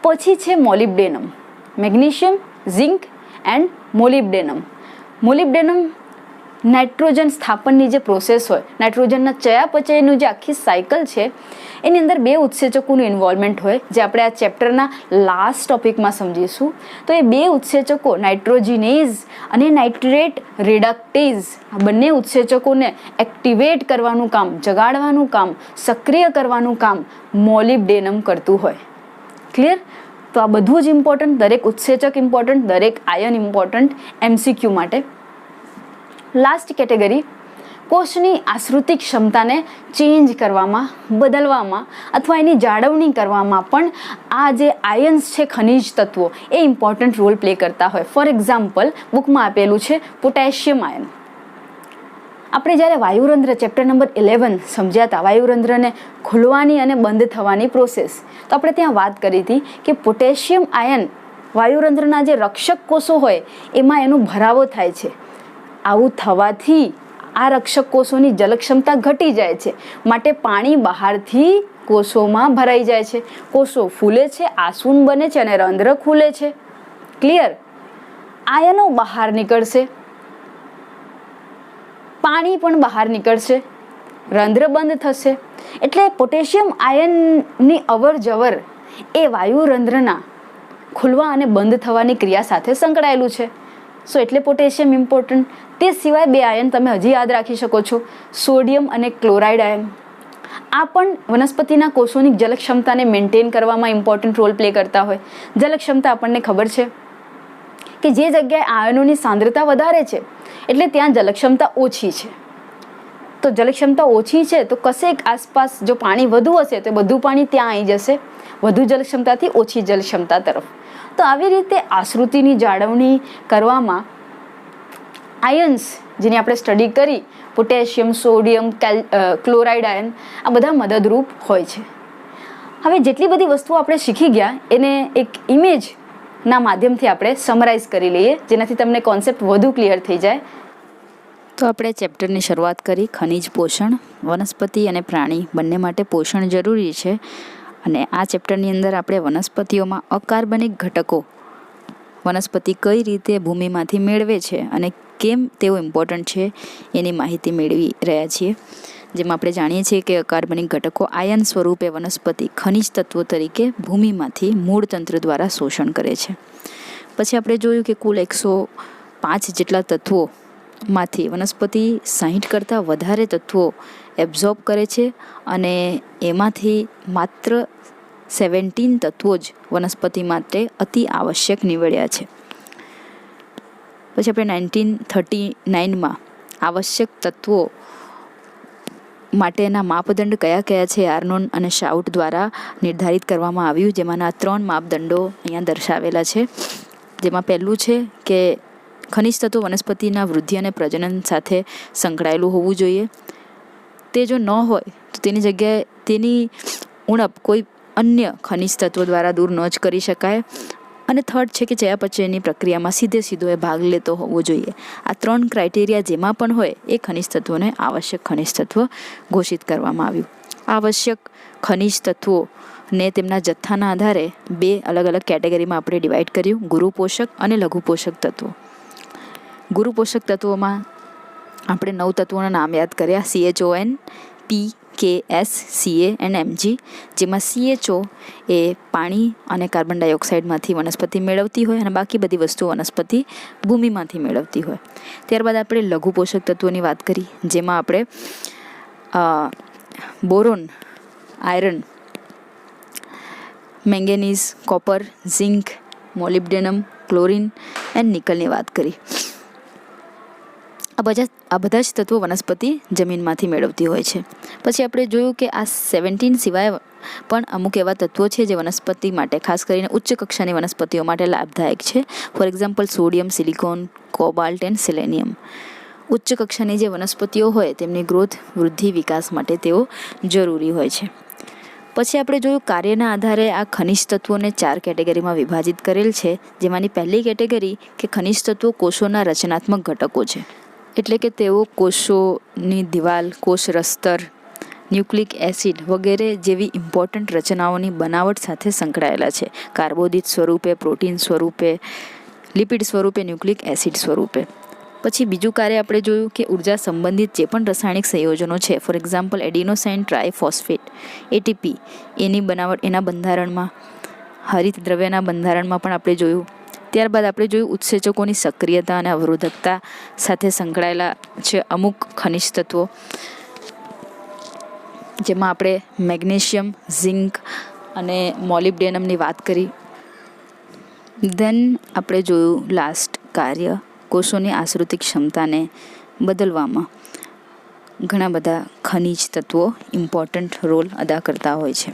પછી છે molybdenum. Magnesium, zinc and molybdenum. Molybdenum nitrogen સ્થાપનની જે પ્રોસેસ હોય, નાઇટ્રોજનના ચયાપચયનું જે આખી સાયકલ છે એની અંદર બે ઉત્સેચકોનું ઇન્વોલ્વમેન્ટ હોય, જે આપણે આ ચેપ્ટરના લાસ્ટ ટોપિકમાં સમજીશું. તો એ બે ઉત્સેચકો નાઇટ્રોજિનેઝ અને નાઇટ્રેટ રિડક્ટેઝ, આ બંને ઉત્સેચકોને એક્ટિવેટ કરવાનું કામ, જગાડવાનું કામ, સક્રિય કરવાનું કામ મોલિબ્ડેનમ કરતું હોય. ક્લિયર? તો આ બધું જ ઇમ્પોર્ટન્ટ, દરેક ઉત્સેચક ઇમ્પોર્ટન્ટ, દરેક આયન ઇમ્પોર્ટન્ટ MCQ માટે. લાસ્ટ કેટેગરી, કોષની આશ્રુતિ ક્ષમતાને ચેન્જ કરવામાં, બદલવામાં અથવા એની જાળવણી કરવામાં પણ આ જે આયન્સ છે, ખનિજ તત્વો, એ ઇમ્પોર્ટન્ટ રોલ પ્લે કરતા હોય. ફોર એક્ઝામ્પલ બુકમાં આપેલું છે પોટેશિયમ આયન. આપણે જ્યારે વાયુરંધ્ર ચેપ્ટર નંબર 11 સમજ્યા હતા, વાયુરંધ્રને ખુલવાની અને બંધ થવાની પ્રોસેસ, તો આપણે ત્યાં વાત કરી હતી કે પોટેશિયમ આયન વાયુરંધ્રના જે રક્ષક કોષો હોય એમાં એનો ભરાવો થાય છે. આવું થવાથી આ રક્ષક કોષોની જલક્ષમતા ઘટી જાય છે, માટે પાણી બહારથી કોષોમાં ભરાઈ જાય છે, કોષો ફૂલે છે, આસુન બને છે અને રંધ્ર ખુલે છે. ક્લિયર? આયનો બહાર નીકળશે, પાણી પણ બહાર નીકળશે, રંધ્ર બંધ થશે. એટલે પોટેશિયમ આયનની અવર જવર એ વાયુ રંધ્રના ખુલવા અને બંધ થવાની ક્રિયા સાથે સંકળાયેલું છે. સો એટલે પોટેશિયમ ઇમ્પોર્ટન્ટ. તે સિવાય 2 આયન તમે હજી યાદ રાખી શકો છો, સોડિયમ અને ક્લોરાઇડ આયન. આ પણ વનસ્પતિના કોષોની જલક્ષમતાને મેન્ટેન કરવામાં ઇમ્પોર્ટન્ટ રોલ પ્લે કરતા હોય. જલક્ષમતા આપણને ખબર છે કે જે જગ્યાએ આયનોની સાંદ્રતા વધારે છે એટલે ત્યાં જલક્ષમતા ઓછી છે. તો જલક્ષમતા ઓછી છે તો કશેક આસપાસ જો પાણી વધુ હશે તો બધું પાણી ત્યાં આવી જશે, વધુ જલક્ષમતાથી ઓછી જલક્ષમતા તરફ. તો આવી રીતે આશ્રુતિની જાળવણી કરવામાં આયન્સ જેની આપણે સ્ટડી કરી, પોટેશિયમ, સોડિયમ, ક્લોરાઇડ આયન, આ બધા મદદરૂપ હોય છે. હવે જેટલી બધી વસ્તુઓ આપણે શીખી ગયા એને એક ઇમેજના માધ્યમથી આપણે સમરાઇઝ કરી લઈએ, જેનાથી તમને કોન્સેપ્ટ વધુ ક્લિયર થઈ જાય. તો આપણે ચેપ્ટરની શરૂઆત કરી ખનિજ પોષણ. વનસ્પતિ અને પ્રાણી બંને માટે પોષણ જરૂરી છે અને આ ચેપ્ટરની અંદર આપણે વનસ્પતિઓમાં અકાર્બનિક ઘટકો વનસ્પતિ કઈ રીતે ભૂમિમાંથી મેળવે છે અને કેમ તેઓ ઇમ્પોર્ટન્ટ છે એની માહિતી મેળવી રહ્યા છીએ. જેમાં આપણે જાણીએ છીએ કે અકાર્બનિક ઘટકો આયન સ્વરૂપે વનસ્પતિ ખનિજ તત્વો તરીકે ભૂમિમાંથી મૂળ તંત્ર દ્વારા શોષણ કરે છે. પછી આપણે જોયું કે કુલ 105 જેટલા તત્વોમાંથી વનસ્પતિ 60 કરતાં વધારે તત્વો એબ્ઝોર્બ કરે છે અને એમાંથી માત્ર 17 તત્વો જ વનસ્પતિ માટે અતિ આવશ્યક નીવડ્યા છે. પછી આપણે 1939માં આવશ્યક તત્વો માટેના માપદંડ કયા કયા છે આર્નોન અને શાઉટ દ્વારા નિર્ધારિત કરવામાં આવ્યું, જેમાંના 3 માપદંડો અહીંયા દર્શાવેલા છે. જેમાં પહેલું છે કે ખનિજ તત્વો વનસ્પતિના વૃદ્ધિ અને પ્રજનન સાથે સંકળાયેલું હોવું જોઈએ. તે જો ન હોય તો તેની જગ્યાએ તેની ઉણપ કોઈ અન્ય ખનિજ તત્વો દ્વારા દૂર ન જ કરી શકાય. અને થર્ડ છે કે ચયાપચયની પ્રક્રિયામાં સીધો એ ભાગ લેતો હોવો જોઈએ. આ 3 ક્રાઇટેરિયા જેમાં પણ હોય એ ખનિજ તત્વોને આવશ્યક ખનિજ તત્વ ઘોષિત કરવામાં આવ્યું. આવશ્યક ખનિજ તત્વોને તેમના જથ્થાના આધારે 2 અલગ અલગ કેટેગરીમાં આપણે ડિવાઈડ કર્યું, ગુરુ પોષક અને લઘુ પોષક તત્વો. ગુરુ પોષક તત્વોમાં આપણે 9 તત્વોના નામ યાદ કર્યા: CHON, P, K, S, Ca and Mg. જેમાં CHO એ પાણી અને કાર્બન ડાયોક્સાઇડમાંથી વનસ્પતિ મેળવતી હોય અને બાકી બધી વસ્તુઓ વનસ્પતિ ભૂમિમાંથી મેળવતી હોય. ત્યારબાદ આપણે લઘુ પોષક તત્વોની વાત કરી, જેમાં આપણે boron, iron, manganese, copper, zinc, molybdenum, chlorine and નિકલની વાત કરી. આ બધા જ તત્વો વનસ્પતિ જમીનમાંથી મેળવતી હોય છે. પછી આપણે જોયું કે આ 17 સિવાય પણ અમુક એવા તત્વો છે જે વનસ્પતિ માટે, ખાસ કરીને ઉચ્ચ કક્ષાની વનસ્પતિઓ માટે લાભદાયક છે. For example sodium, silicon, cobalt and selenium. ઉચ્ચ કક્ષાની જે વનસ્પતિઓ હોય તેમની ગ્રોથ, વૃદ્ધિ, વિકાસ માટે તેઓ જરૂરી હોય છે. પછી આપણે જોયું કાર્યના આધારે આ ખનિજ તત્વોને 4 કેટેગરીમાં વિભાજિત કરેલ છે, જેમાંની પહેલી કેટેગરી કે ખનિજ તત્વો કોષોના રચનાત્મક ઘટકો છે. એટલે કે તેઓ કોષોની દિવાલ, કોષ રસ્તર, ન્યુક્લિક એસિડ વગેરે જેવી ઇમ્પોર્ટન્ટ રચનાઓની બનાવટ સાથે સંકળાયેલા છે. કાર્બોદિત સ્વરૂપે, પ્રોટીન સ્વરૂપે, લિપિડ સ્વરૂપે, ન્યુક્લિક એસિડ સ્વરૂપે. પછી બીજું કાર્ય આપણે જોયું કે ઉર્જા સંબંધિત જે પણ રાસાયણિક સંયોજનો છે, ફોર એક્ઝામ્પલ એડિનોસાઇન ટ્રાયફોસ્ફેટ, ATP, એની બનાવટ, એના બંધારણમાં, હરિત દ્રવ્યના બંધારણમાં પણ આપણે જોયું. ત્યારબાદ આપણે જોયું ઉત્સેચકોની સક્રિયતા અને અવરોધકતા સાથે સંકળાયેલા છે અમુક ખનિજ તત્વો, જેમાં આપણે મેગ્નેશિયમ, ઝિંક અને મોલિબ્ડેનમની વાત કરી. ધેન આપણે જોયું લાસ્ટ કાર્ય, કોષોની આશ્રુતિક ક્ષમતાને બદલવામાં ઘણા બધા ખનિજ તત્વો ઇમ્પોર્ટન્ટ રોલ અદા કરતા હોય છે.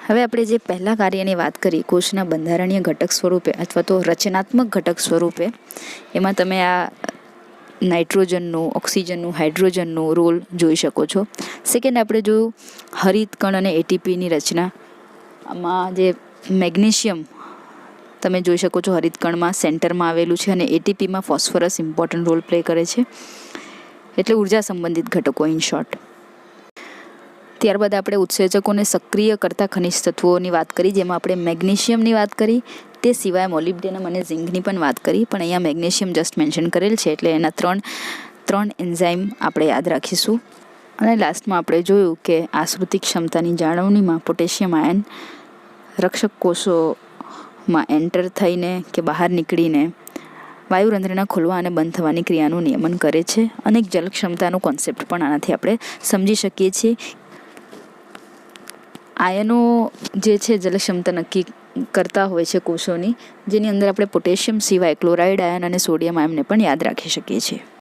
હવે આપણે જે પહેલા કાર્યની વાત કરી, કોષના બંધારણીય ઘટક સ્વરૂપે અથવા તો રચનાત્મક ઘટક સ્વરૂપે, એમાં તમે આ નાઇટ્રોજનનું, ઓક્સિજનનું, હાઇડ્રોજનનું રોલ જોઈ શકો છો. સેકન્ડ આપણે જોયું હરિત કણ અને ATPની રચના. આમાં જે મેગ્નેશિયમ તમે જોઈ શકો છો હરિત કણમાં સેન્ટરમાં આવેલું છે અને ATPમાં ફોસ્ફરસ ઇમ્પોર્ટન્ટ રોલ પ્લે કરે છે. એટલે ઉર્જા સંબંધિત ઘટકો ઇન શોર્ટ. ત્યારબાદ આપણે ઉત્સેચકોને સક્રિય કરતા ખનિજ તત્વોની વાત કરી, જેમાં આપણે મેગ્નેશિયમની વાત કરી. તે સિવાય મોલિબ્ડેનમ અને ઝિંકની પણ વાત કરી, પણ અહીંયા મેગ્નેશિયમ જસ્ટ મેન્શન કરેલ છે એટલે એના ત્રણ એન્ઝાઇમ આપણે યાદ રાખીશું. અને લાસ્ટમાં આપણે જોયું કે આશ્રુતિ ક્ષમતાની જાળવણીમાં પોટેશિયમ આયન રક્ષક કોષોમાં એન્ટર થઈને કે બહાર નીકળીને વાયુરંધ્રના ખોલવા અને બંધ થવાની ક્રિયાનું નિયમન કરે છે. અને એક જલ ક્ષમતાનો કોન્સેપ્ટ પણ આનાથી આપણે સમજી શકીએ છીએ. આયનો જે છે જલક્ષમતા નક્કી કરતા હોય છે કોષોની, જેની અંદર આપણે પોટેશિયમ સિવાય ક્લોરાઇડ આયન અને સોડિયમ આયનને પણ યાદ રાખી શકીએ છીએ.